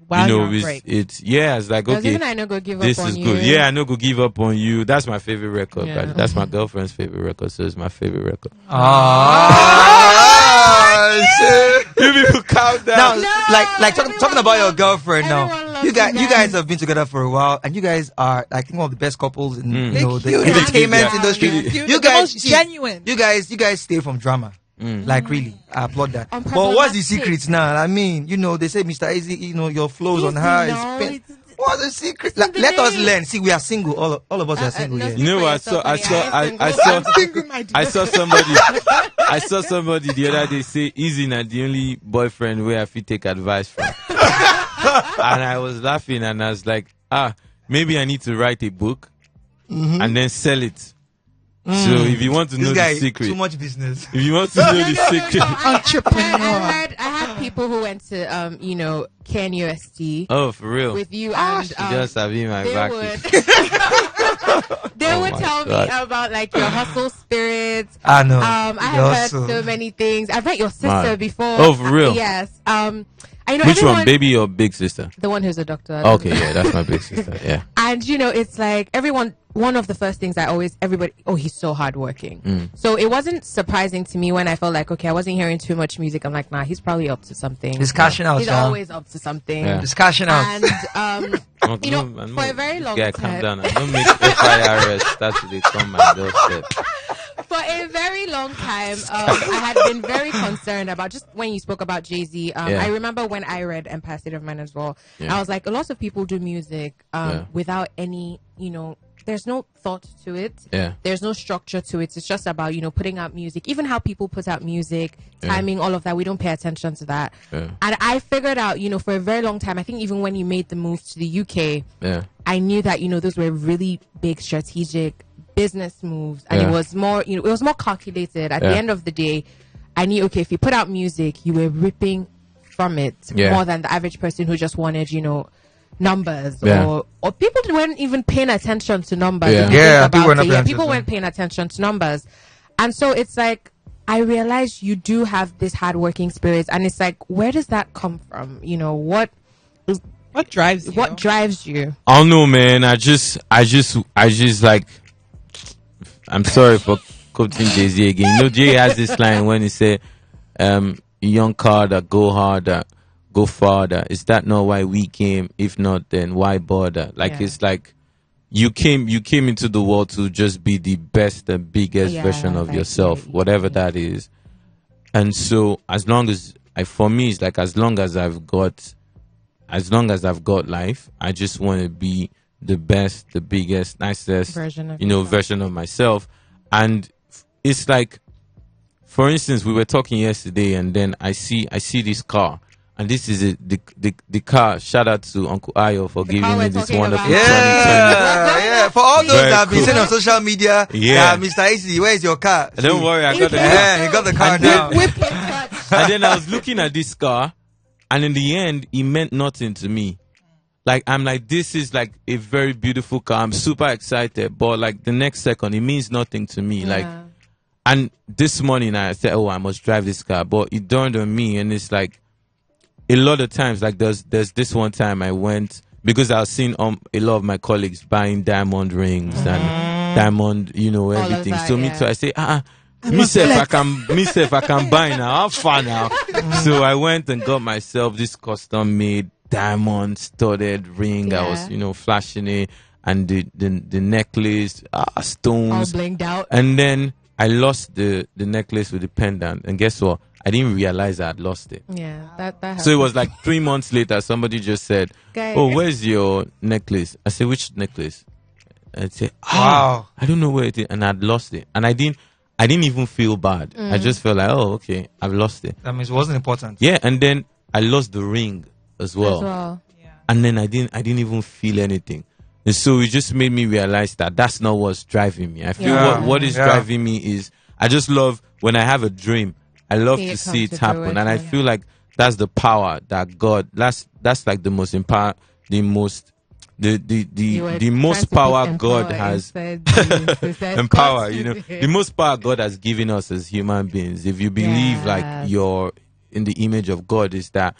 S3: While
S5: you
S3: you're
S5: know,
S3: on break.
S5: it's like
S4: Because
S5: okay.
S4: even I know go give
S5: This
S4: up on
S5: is
S4: you.
S5: good. Yeah, I know go give up on you. That's my favorite record.
S4: Yeah.
S5: But that's my girlfriend's favorite record, so it's my favorite record.
S2: Ah, shit.
S5: You people calm down.
S2: Now,
S4: No,
S2: talking
S4: everyone
S2: about your
S4: loves-
S2: girlfriend now.
S4: everyone loves
S2: You guys
S4: you
S2: guys have been together for a while, and you guys are, I think, one of the best couples in you know, the
S3: cute.
S2: entertainment
S5: Yeah.
S2: industry.
S3: Cute.
S2: You
S3: The
S2: guys,
S3: most genuine.
S2: You guys stay from drama. Like really, I applaud that. But
S4: Unproblematic.
S2: what's the secret now? I mean, you know, they say Mr. Eazi, you know, your flows on her is. What's the secret?
S4: in the
S2: Let us
S4: name.
S2: learn. See, we are single. All of us are single.
S4: no,
S2: here.
S5: You know what?
S4: For yourself,
S5: I saw somebody the other day say Easy not the only boyfriend where I feel take advice from. And I was laughing and I was like, maybe I need to write a book and then sell it. So if you want to know
S2: This guy,
S5: the secret,
S2: too much business.
S5: if you want to know the secret,
S3: Entrepreneur.
S4: I had people who went to you know, KNUST
S5: oh for real,
S4: with you and
S5: you just have in my
S4: they
S5: back.
S4: would they would
S5: my
S4: tell
S5: God.
S4: me about like your hustle spirits.
S2: I know.
S4: I
S2: Your
S4: have heard
S2: hustle.
S4: so many things. I've met your sister
S5: Man.
S4: before.
S5: Oh, for real?
S4: Yes. I know
S5: Which
S4: everyone,
S5: one, baby or big sister?
S4: The one who's a doctor.
S5: Okay, yeah, that's my big sister. Yeah.
S4: And you know, it's like everyone. One of the first things everybody, oh, he's so hardworking. So it wasn't surprising to me when I felt like, okay, I wasn't hearing too much music. I'm like, nah, he's probably up to something.
S2: He's cashing out,
S4: He's
S2: child.
S4: always up to something.
S5: Yeah.
S2: He's cashing out.
S4: And you know, for a very long
S5: yeah,
S4: time,
S5: calm down. I don't make FIRS start to become my doorstep.
S4: for a very long time, I had been very concerned about just when you spoke about Jay-Z.
S5: Yeah.
S4: I remember when I read Empire State of Mind as well.
S5: Yeah.
S4: I was like, a lot of people do music without any, you know, there's no thought to it.
S5: Yeah.
S4: There's no structure to it. It's just about, you know, putting out music. Even how people put out music, timing, all of that. We don't pay attention to that.
S5: Yeah.
S4: And I figured out, you know, for a very long time, I think even when you made the move to the UK,
S5: Yeah.
S4: I knew that, you know, those were really big strategic business moves. And
S5: Yeah.
S4: it was more, you know, it was more calculated. At
S5: Yeah.
S4: the end of the day, I knew, okay, if you put out music, you were ripping from it
S5: Yeah.
S4: more than the average person who just wanted, you know, numbers
S5: Yeah.
S4: or people weren't even paying attention to numbers.
S5: Yeah.
S4: if you
S2: Yeah,
S4: think
S2: people
S4: about
S2: weren't
S4: it.
S2: paying
S4: People
S2: attention.
S4: weren't paying attention to numbers. And so it's like, I realized you do have this hardworking spirit, and it's like, where does that come from? You know, what
S3: drives you?
S4: What drives you?
S5: I don't know, man. I just like. I'm sorry for quoting Jay-Z again. You know, Jay has this line when he said, "Young Carter, go harder, go farther. Is that not why we came? If not, then why bother?" Like it's like you came into the world to just be the best and biggest version of yourself, whatever that is. And so, as long as for me, it's like as long as I've got life, I just want to be the best, the biggest, nicest version of myself. And it's like, for instance, we were talking yesterday, and then I see this car, and this is the car. Shout out to Uncle Ayo for giving me this wonderful 2020.
S2: Yeah. For all those that have been saying on social media, Mr. Eazi, where is your car?
S5: Don't worry, I got the
S2: car. He got the car now.
S5: And then I was looking at this car, and in the end, it meant nothing to me. Like, I'm like, this is like a very beautiful car. I'm super excited. But like the next second, it means nothing to me. Like, and this morning I said, oh, I must drive this car. But it dawned on me, and it's like a lot of times, like there's this one time I went, because I was seeing a lot of my colleagues buying diamond rings and diamond, everything.
S4: That,
S5: so me too, I say, if I can buy now, how far now? So I went and got myself this custom made diamond studded ring. I was, flashing it, and the necklace, stones,
S4: all blinged out.
S5: And then I lost the necklace with the pendant, and guess what? I didn't realize I had lost it.
S4: Yeah, that
S5: so it was like 3 months later, somebody just said, "Oh, where's your necklace?" I said, "Which necklace?" And I said, "Wow, I don't know where it is," and I'd lost it, and I didn't even feel bad. I just felt like, "Oh, okay, I've lost it."
S2: That means it wasn't important.
S5: Yeah, and then I lost the ring as well.
S3: Yeah.
S5: And then I didn't even feel anything. And so it just made me realize that that's not what's driving me. I feel what is driving me is, I just love when I have a dream, I love to see it happen. And I feel like that's the power that God, that's like the most power God has empower, the most power God has given us as human beings. If you believe like you're in the image of God, is that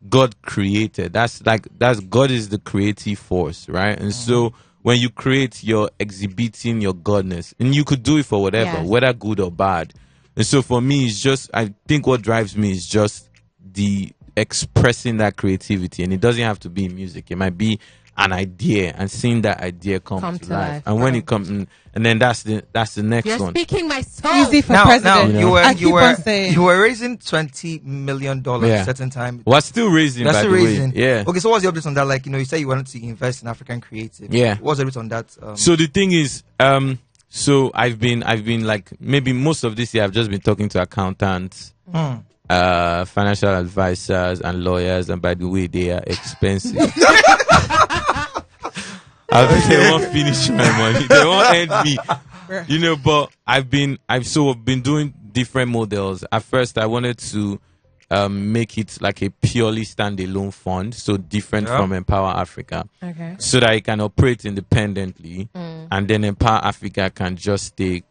S5: God created. That's God is the creative force, right? And so when you create, you're exhibiting your godness, and you could do it for whatever, whether good or bad. And so for me, it's just, I think what drives me is just the expressing that creativity, and it doesn't have to be in music. It might be an idea, and seeing that idea come to life. And when it comes, and then that's the next
S4: You're
S5: one.
S4: Speaking my soul.
S3: Easy for president.
S2: Now, you were raising $20 million at a certain time.
S5: We're still raising.
S2: That's still raising.
S5: Yeah.
S2: Okay, so what's your update on that? Like, you said you wanted to invest in African creative.
S5: Yeah.
S2: What's your update on that?
S5: So the thing is, so I've been like, maybe most of this year I've just been talking to accountants, financial advisors, and lawyers, and by the way, they are expensive. They won't finish my money. They won't end me. But I've been doing different models. At first, I wanted to make it like a purely standalone fund, so different from Empower Africa, so that it can operate independently, and then Empower Africa can just stay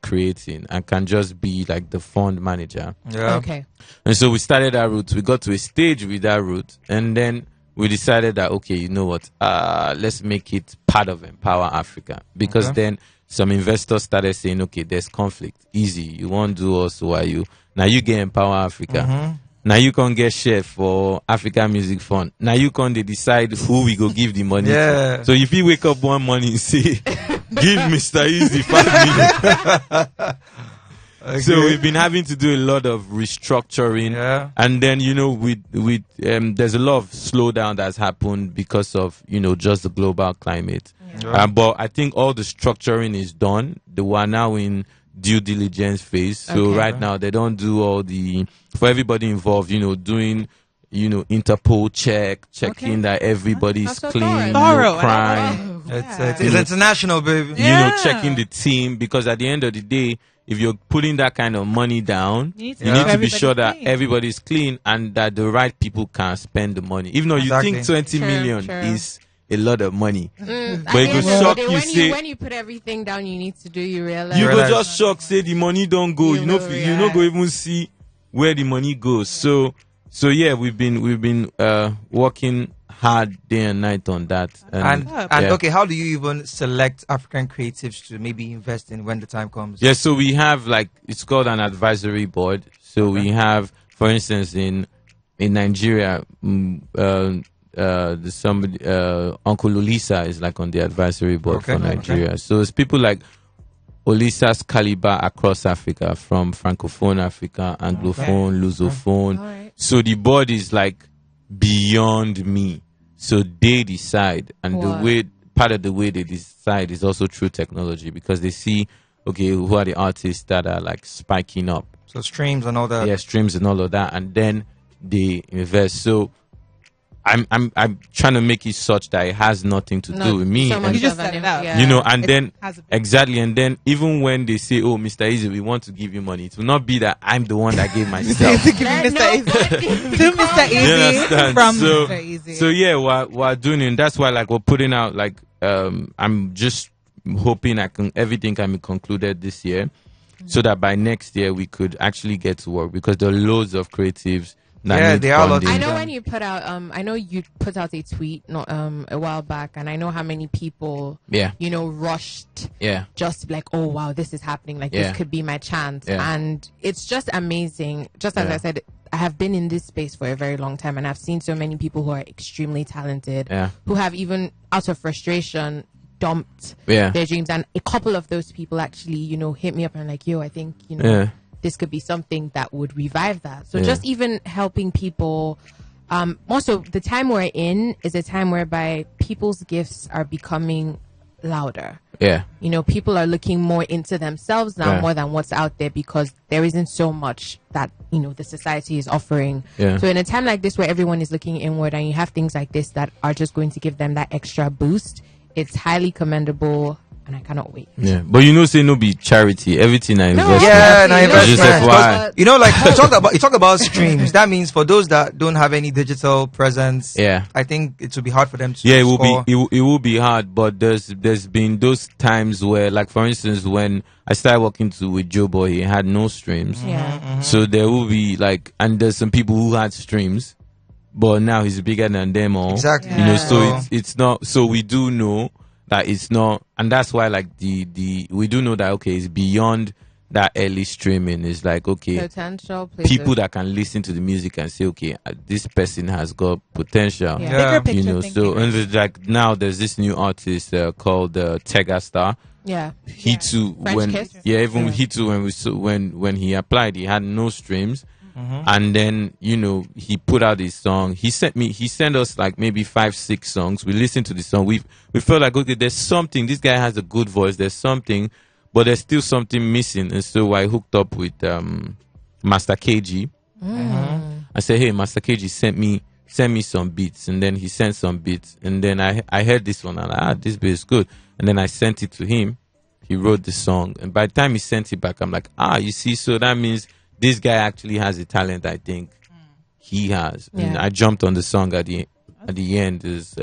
S5: creating and can just be like the fund manager. And so we started that route. We got to a stage with that route, and then we decided that, okay, you know what, let's make it part of Empower Africa, because then some investors started saying, okay, there's conflict. Easy, you won't do us, why you? Now you get Empower Africa. Now you can get share for African Music Fund. Now you can decide who we go give the money to. So if you wake up one morning and say, give Mr. Eazi 5 million. So we've been having to do a lot of restructuring, and then there's a lot of slowdown that's happened because of just the global climate. But I think all the structuring is done. They were now in due diligence phase. So right now they don't do all for everybody involved. Doing Interpol checking that everybody's clean, no crime.
S2: It's international, baby.
S5: Checking the team, because at the end of the day, if you're putting that kind of money down, you need to be sure that everybody's clean and that the right people can spend the money. Even though you think 20 million is a lot of money.
S4: But
S5: it go shock you, say,
S4: when you put everything down, you need to do. You realize
S5: you go just shock, say the money don't go. You know go even see where the money goes. So yeah, we've been working hard day and night on that.
S2: And okay, how do you even select African creatives to maybe invest in when the time comes?
S5: Yeah, so we have it's called an advisory board. So we have, for instance, in Nigeria, somebody Uncle Olisa is on the advisory board for Nigeria. Okay. So it's people like Olisa's caliber across Africa, from Francophone Africa, Anglophone, Lusophone. Right. So the board is beyond me. So they decide, and part of the way they decide is also through technology, because they see, okay, who are the artists that are spiking up.
S2: So streams and all that.
S5: Yeah, streams and all of that, and then they invest. So I'm trying to make it such that it has nothing to do with me.
S3: So you just set it up.
S5: Yeah. And then exactly, and then even when they say, "Oh, Mr. Eazi, we want to give you money," it will not be that I'm the one that gave myself.
S3: To Mr. Eazi from Mr. Eazi.
S5: So yeah, we're doing it. And that's why we're putting out I'm just hoping everything can be concluded this year, so that by next year we could actually get to work, because there are loads of creatives.
S2: They are.
S4: I know when you put out, I know you put out a tweet a while back, and I know how many people, rushed, just to be like, oh wow, this is happening, this could be my chance, and it's just amazing. Just as I said, I have been in this space for a very long time, and I've seen so many people who are extremely talented, who have even out of frustration dumped their dreams, and a couple of those people actually, hit me up and yo, I think this could be something that would revive that. So just even helping people. Also, the time we're in is a time whereby people's gifts are becoming louder.
S5: Yeah.
S4: People are looking more into themselves now more than what's out there, because there isn't so much that, the society is offering. Yeah. So in a time like this where everyone is looking inward, and you have things like this that are just going to give them that extra boost, it's highly commendable. And I cannot wait.
S5: Yeah, but say no be charity. Everything I invest.
S2: You talk about streams. That means for those that don't have any digital presence, I think it will be hard for them to.
S5: Yeah, it will be hard. But there's been those times where, for instance, when I started working with Joe Boy, he had no streams.
S4: Yeah. Mm-hmm.
S5: So there will be and there's some people who had streams, but now he's bigger than them all.
S2: Exactly.
S5: So it's not. So we do know that it's not, and that's why we do know that it's beyond that early streaming. It's
S4: potential
S5: people that can listen to the music and say, okay, this person has got potential.
S3: Bigger picture
S5: and now there's this new artist called Tega Star.
S4: Yeah,
S5: he too he too when he applied, he had no streams. Mm-hmm. And then he put out his song. He sent us maybe 5-6 songs. We listened to the song. We felt okay, there's something. This guy has a good voice. There's something, but there's still something missing. And so I hooked up with Master KG. Mm. I said, hey, Master KG, send me some beats. And then he sent some beats. And then I heard this one, and this beat is good. And then I sent it to him. He wrote the song, and by the time he sent it back, I'm like, you see, so that means this guy actually has a talent. I think he has. Yeah. And I jumped on the song at the end. Is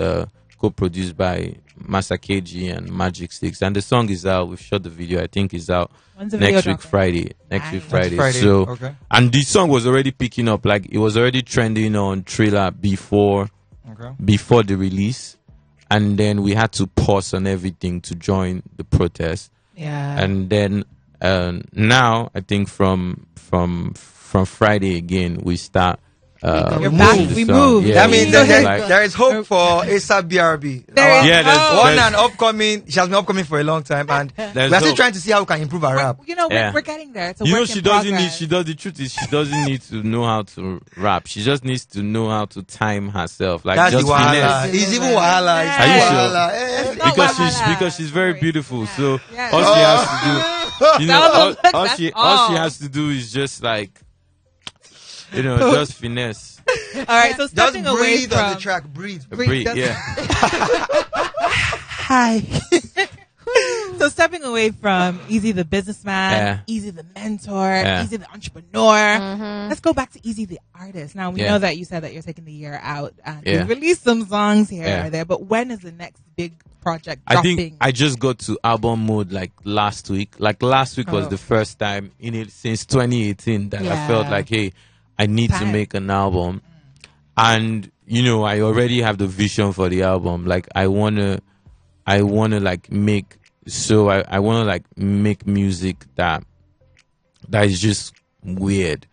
S5: co-produced by Masa KG and Magic Sticks, and the song is out. We've shot the video. I think it's out next week Friday. Next week Friday. So and the song was already picking up. It was already trending on Triller before the release, and then we had to pause on everything to join the protest.
S4: Yeah.
S5: And then now I think from Friday again we start.
S3: We move.
S2: Yeah, that means there is hope for ASAP BRB.
S5: There's
S2: one and upcoming. She has been upcoming for a long time, and we're still trying to see how we can improve her rap.
S3: We're getting there. It's a work in progress.
S5: The truth is, she doesn't need to know how to rap. She just needs to know how to time herself.
S2: That's just the wahala. It's even wahala.
S5: Are you sure? Because she's very beautiful. So all she has to do, all she has to do is just just finesse.
S3: All right, so stepping
S2: just
S3: away
S2: breathe
S3: from
S2: on the track. Breathe.
S5: Yeah.
S3: Hi. So stepping away from Eazi the businessman, Eazi the mentor, Eazi the entrepreneur, let's go back to Eazi the artist. Now we know that you said that you're taking the year out and you released some songs here or there, but when is the next big project dropping?
S5: I think I just got to album mode like last week. Like last week was the first time in it since 2018 that I felt like, hey, I need to make an album. And you know, I already have the vision for the album. Like I wanna like make I wanna like make music that is just weird,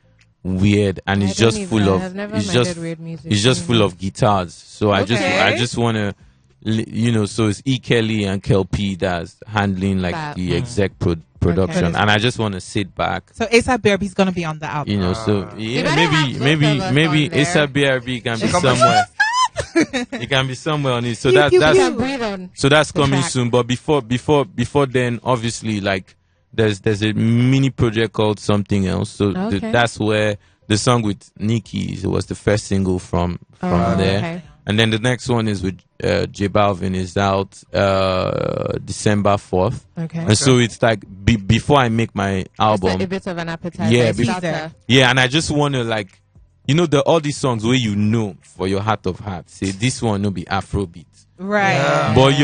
S5: and it's just full of it's just full of guitars. So I just wanna, you know, so it's E. Kelly and Kel P that's handling like the exec production, and I just want to sit back.
S3: So ASAP BRB's gonna be on the album.
S5: You know, so maybe ASAP BRB can be somewhere. It can be somewhere on it. So that's coming soon. But before then, obviously, like there's a mini project called Something Else. So that's where the song with Nicki was the first single from there. Okay. And then the next one is with J Balvin, is out December 4th. Okay. And so it's like before I make my album.
S4: It's a bit of an appetizer.
S5: Yeah, and I just want to like, you know, all these songs where you know for your heart of hearts, say this one will be Afrobeat.
S3: Right.
S2: Yeah.
S5: But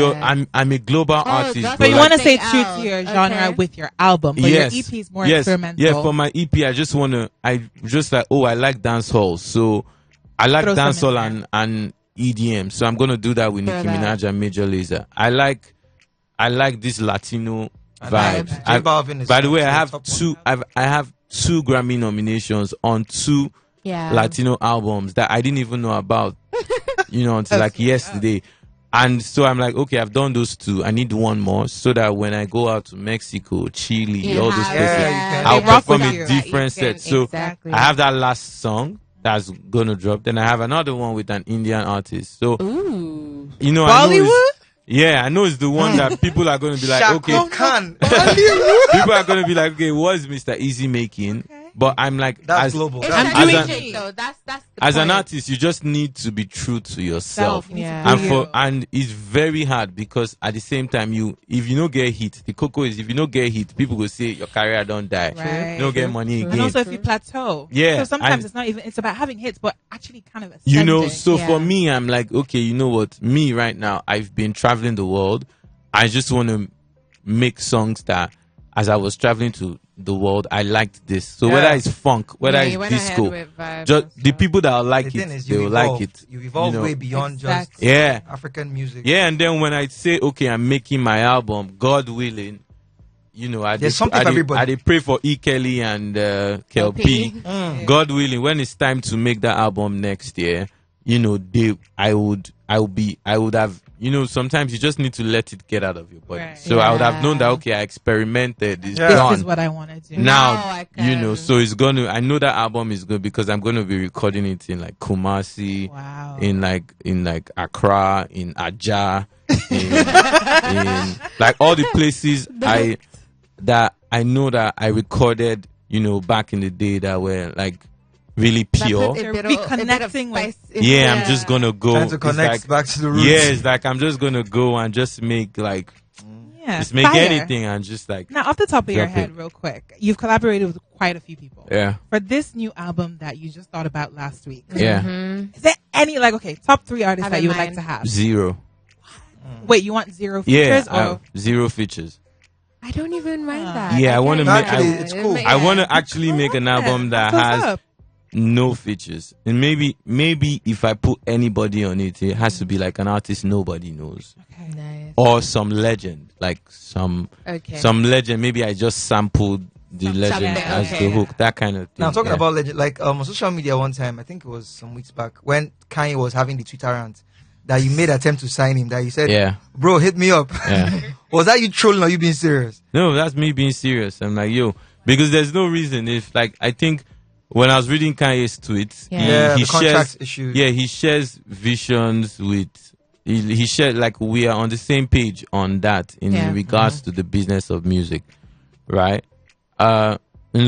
S5: I'm a global artist.
S3: So you want to stay true to your genre with your album, but your EP is more experimental.
S5: Yeah, for my EP, I just I like dancehall. So I like dancehall and EDM. So I'm going to do that with Nicki Minaj and Major Lazer. I like this Latino vibes. By the way, I have two Grammy nominations on two Latino albums that I didn't even know about, you know, until like yesterday. And so I'm like, okay, I've done those two. I need one more so that when I go out to Mexico, Chile, all those places, I'll perform a different set. So I have that last song that's gonna drop. Then I have another one with an Indian artist. So you know,
S3: Bollywood?
S5: I know it's the one that people are gonna be like, okay, people are gonna be like, okay, what is Mr. Eazi making? But I'm like,
S2: that's global.
S5: As an artist, you just need to be true to yourself. And it's very hard because at the same time, if you don't get hit, the cocoa is if you don't get hit, people will say your career don't die. Right. You don't get money again.
S3: And also if you plateau.
S5: Yeah.
S3: So sometimes it's not even, it's about having hits, but actually kind of
S5: ascending. You know, so for me, I'm like, okay, you know what? Me right now, I've been traveling the world. I just want to make songs that as I was traveling to the world, I liked this. So whether it's funk, whether it's disco, just the people that like it, they will like it.
S2: You evolve way beyond just African music.
S5: Yeah, and then when I say, okay, I'm making my album, God willing, you know, I pray for E. Kelly and Kel P. God willing, when it's time to make that album next year, you know, I would have, you know, sometimes you just need to let it get out of your body. Right. So I would have known that, okay, I experimented. This
S3: is what I want to do.
S5: Now you know, so it's I know that album is good because I'm going to be recording it in like Kumasi, in like Accra, in Aja, in like all the places I know that I recorded, you know, back in the day that were like really pure.
S3: Reconnecting with.
S5: I'm just gonna go.
S2: Trying to connect back to the roots.
S5: Yeah, it's like I'm just gonna go and just make like, just make anything and just like.
S3: Now, off the top of your head, real quick, you've collaborated with quite a few people.
S5: Yeah.
S3: For this new album that you just thought about last week. Yeah. Is there any top 3 artists that you would like to have?
S5: 0.
S3: Wait, you want 0 features?
S5: Yeah, 0 features.
S4: I don't even mind that.
S5: Yeah, I want to make.
S2: It's cool.
S5: I want to actually make an album that has no features, and maybe if I put anybody on it, it has to be like an artist nobody knows, or some legend, like some legend. Maybe I just sampled the legend as the hook, that kind of thing.
S2: Now talking about legend, like on social media one time, I think it was some weeks back when Kanye was having the Twitter rant, that you made an attempt to sign him, that you said, bro, hit me up. Was that you trolling or you being serious?
S5: No, that's me being serious. I'm like, yo, because there's no reason. If like, I think when I was reading Kanye's tweets, he shares visions with, he shared, like, we are on the same page on that in regards to the business of music, right? And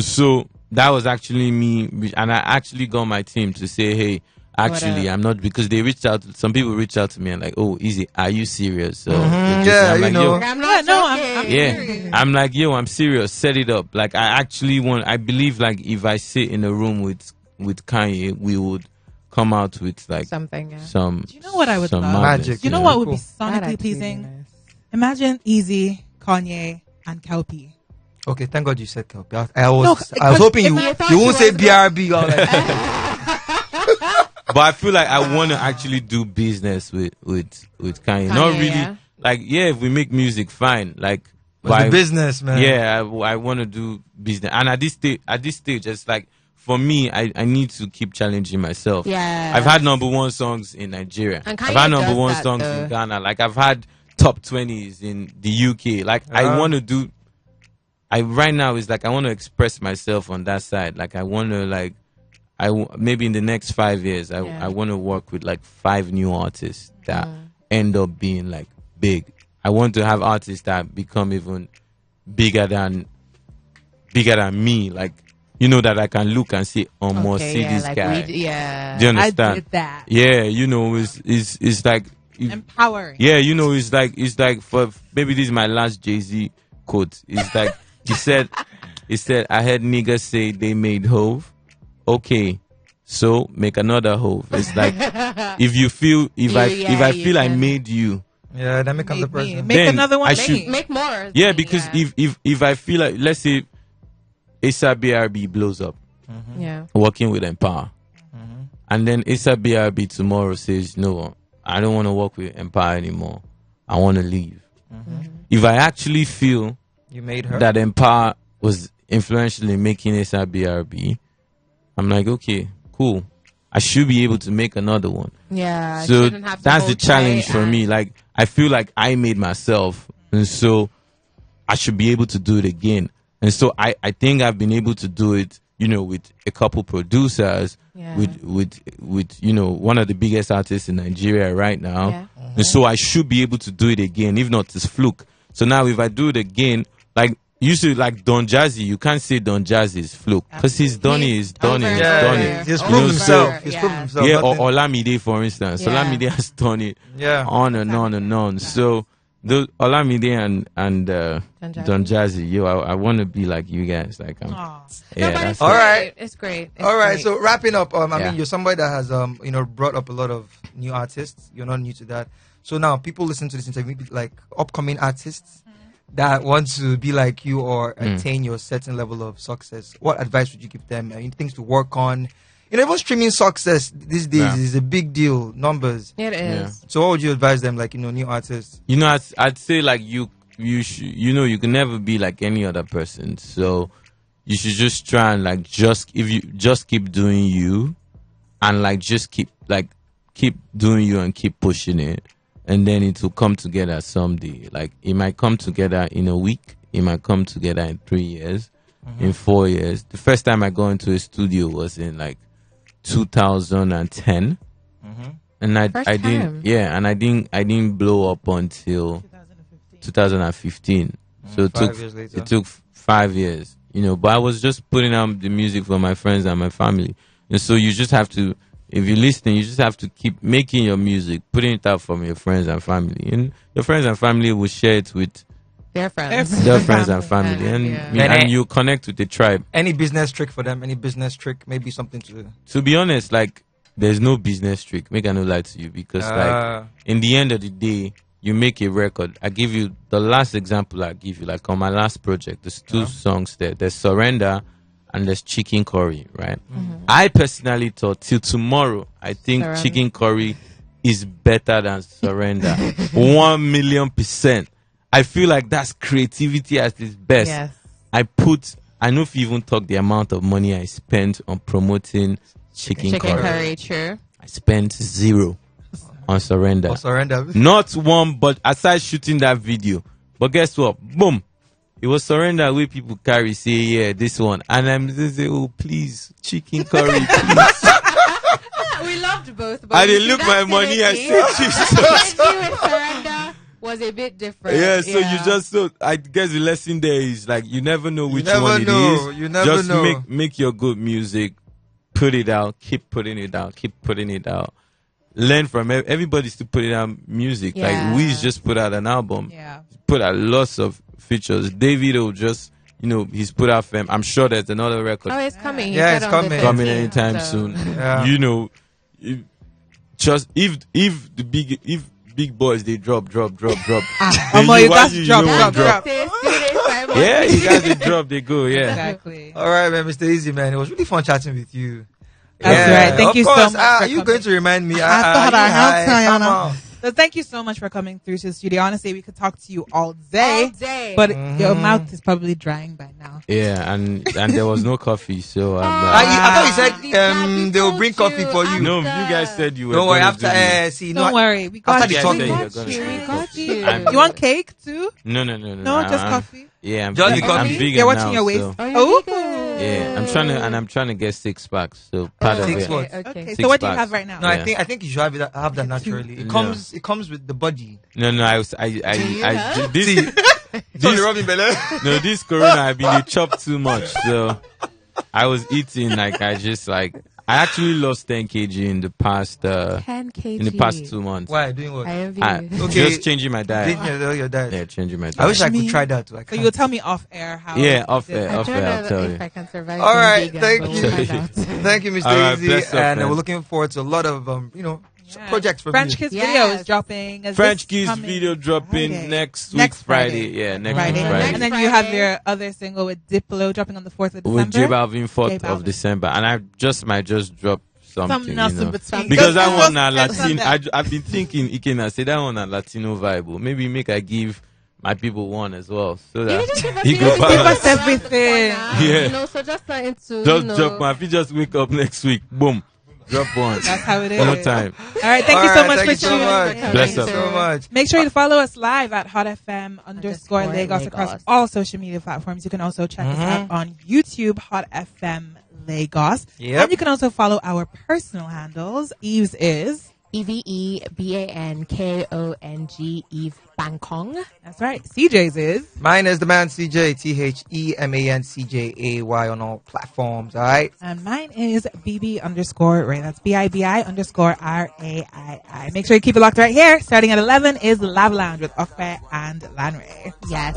S5: so that was actually me, and I actually got my team to say, hey, Actually, I'm not, because they reached out. Some people reached out to me and like, "Oh, Eazi, are you serious?" So
S2: yeah,
S5: I'm like,
S2: know.
S3: Yo, I'm not. No, I'm
S5: serious. I'm like, yo, I'm serious. Set it up. Like, I actually want. I believe like if I sit in a room with Kanye, we would come out with like
S4: something. Yeah.
S5: Some.
S3: Do you know what I would love?
S2: Magic.
S3: You know what would be sonically pleasing? Nice. Imagine Eazi, Kanye, and Kelpie.
S2: Okay, thank God you said Kelpie. I was hoping you won't say BRB.
S5: But I feel like I want to actually do business with Kanye. Not really. Yeah. Like, yeah, if we make music, fine. Like,
S2: it's the business, man.
S5: Yeah, I want to do business. And at this stage, it's like, for me, I need to keep challenging myself.
S4: Yeah.
S5: I've had #1 songs in Nigeria. I've had #1 songs in Ghana. Like, I've had top 20s in the UK. Like, I want to do. Right now is like I want to express myself on that side. Like, I want to like. Maybe in the next 5 years, I want to work with like 5 new artists that end up being like big. I want to have artists that become even bigger than me. Like, you know, that I can look and say, see this
S4: like
S5: guy.
S4: Do you
S5: understand?
S3: I did that.
S5: Yeah, you know, it's like
S3: empowering.
S5: Yeah, you know, it's like for maybe this is my last Jay-Z quote. It's like he said, I heard niggas say they made Hove. Okay, so make another Hove. It's like if I feel I made you,
S2: then make another person.
S3: Make another one.
S4: Make more.
S5: Yeah, because if I feel like, let's say ASAP blows up, working with Empawa, and then ASAP tomorrow says, no, I don't want to work with Empawa anymore. I want to leave. If I actually feel
S2: you made her
S5: that Empawa was influential in making ASAP, I'm like, okay, cool. I should be able to make another one.
S4: Yeah.
S5: So that's the challenge for me. Like, I feel like I made myself, and so I should be able to do it again. And so I think I've been able to do it, you know, with a couple producers, with you know, one of the biggest artists in Nigeria right now. Yeah. And so I should be able to do it again, if not it's fluke. So now if I do it again, like, usually, like Don Jazzy, you can't say Don Jazzy is fluke because he's done it. He's done it.
S2: He's proved himself. He's proved himself.
S5: Yeah, or Olamide, for instance. Olamide has done it. On and on and on. So those Olamide and Don Jazzy, I want to be like you guys. Like,
S4: all
S2: right.
S4: It's great.
S2: All right. So wrapping up, I mean, you're somebody that has you know, brought up a lot of new artists. You're not new to that. So now people listen to this interview, like upcoming artists that want to be like you or attain your certain level of success. What advice would you give them? Things to work on. You know, even streaming success these days is a big deal. Numbers.
S4: It is.
S2: Yeah. So what would you advise them, like, you know, new artists?
S5: You know, I'd say like you should, you know, you can never be like any other person. So you should just try and like if you just keep doing you, and like just keep doing you and keep pushing it. And then it will come together someday. Like, it might come together in a week. It might come together in 3 years, in 4 years. The first time I got into a studio was in like 2010, and I didn't. Yeah, and I didn't blow up until 2015. So it took 5 years. You know, but I was just putting out the music for my friends and my family. And so you just have to. If you're listening, you just have to keep making your music, putting it out from your friends and family. And your friends and family will share it with
S4: their friends.
S5: Their friends and family. And you connect with the tribe.
S2: Any business trick for them? Any business trick? Maybe something
S5: to be honest, like, there's no business trick. Make I no lie to you. Because, like, in the end of the day, you make a record. I give you the last example I give you. Like, on my last project, there's 2 songs there. There's Surrender and there's Chicken Curry, right? I personally thought till tomorrow, I think Chicken Curry is better than Surrender. 1,000,000%. I feel like that's creativity at its best.
S4: Yes.
S5: I know if you even talk the amount of money I spent on promoting Chicken Curry.
S4: True.
S5: I spent 0 on Surrender.
S2: Surrender.
S5: Not one, but aside shooting that video. But guess what? Boom. It was Surrender where people carry, say, yeah, this one. And I'm just say, oh, please, Chicken Curry, please.
S4: We loved both.
S5: I didn't look my money and say,
S4: Surrender was a bit different.
S5: Yeah, so I guess the lesson there is, like, you never know which one it is.
S2: You never know.
S5: Just make your good music, put it out, keep putting it out, keep putting it out. Learn from everybody's to put out music. Like Wiz just put out an album.
S3: Yeah.
S5: Put out lots of features. Davido just, he's put out Femme. I'm sure there's another record.
S4: Oh, it's coming.
S2: Yeah, it's coming.
S5: Coming anytime soon.
S2: Yeah.
S5: If big boys they drop.
S3: You guys drop.
S5: Yeah, you guys they drop, they go. Yeah.
S3: Exactly.
S2: All right, man, Mr. Eazi, man. It was really fun chatting with you.
S3: That's right. Thank you so much.
S2: Are you going to remind me?
S3: So thank you so much for coming through to the studio. Honestly, we could talk to you all day. But your mouth is probably drying by now.
S5: Yeah, and there was no coffee, so
S2: I thought you said they'll bring coffee for you.
S5: No, you guys said you were.
S2: Don't worry. Don't
S3: worry. We got you.
S4: We got you.
S3: You want cake too?
S5: No.
S3: No, just coffee.
S5: Yeah, I'm
S2: vegan.
S5: You're
S3: watching
S5: now,
S3: your waist.
S5: So.
S3: Oh,
S5: yeah. I'm trying to get 6 packs. So part of it.
S3: Okay. So what do you have right now?
S2: No, I think you should have that naturally. It comes with the body.
S5: No. This corona I've been chopped too much. So I was eating I actually lost 10 kg in the past
S4: 10 kg
S5: in the past 2 months.
S2: Why? Doing what?
S5: Just changing my diet.
S2: Your diet.
S5: Yeah, changing my diet.
S2: I wish I could try that too.
S3: So you'll tell me off air how.
S5: Yeah, off air. I'll tell you.
S4: If I can survive.
S2: All right,
S4: vegan,
S2: thank you.
S4: we'll find out.
S2: Thank you, Mr. Eazi, and we're looking forward to a lot of projects from
S3: French
S2: you.
S3: Kiss video is dropping.
S5: French Kiss video dropping next Friday. Yeah, next Friday.
S3: And then you have your other single with Diplo dropping on the 4th of December.
S5: With J Balvin 4th of December, and I might just drop something,
S3: because
S5: that one a Latino. I've been thinking, Ikena, say that one a Latino vibe. Maybe make I give my people one as well, so that
S3: you give us everything.
S5: Yeah,
S4: so just trying to
S5: drop one. If you just wake up next week, boom. Drop one.
S3: That's how it is.
S5: No time.
S3: All right. Thank you so much for tuning
S2: in.
S5: Bless
S2: you so much.
S3: Make sure you follow us live at hotfm_Lagos across all social media platforms. You can also check us out on YouTube, Hot FM Lagos.
S2: Yep.
S3: And you can also follow our personal handles. Eve's is
S4: EVEBANKONG, Eve Bangkong.
S3: That's right. CJ's is.
S2: Mine is the man CJ, THEMANCJAY on all platforms. All right.
S3: And mine is BB_Ray. That's BIBI_RAII. Make sure you keep it locked right here. Starting at 11 is the Lava Lounge with Okwe and Lanray.
S4: Yes.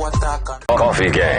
S1: Coffee Gang.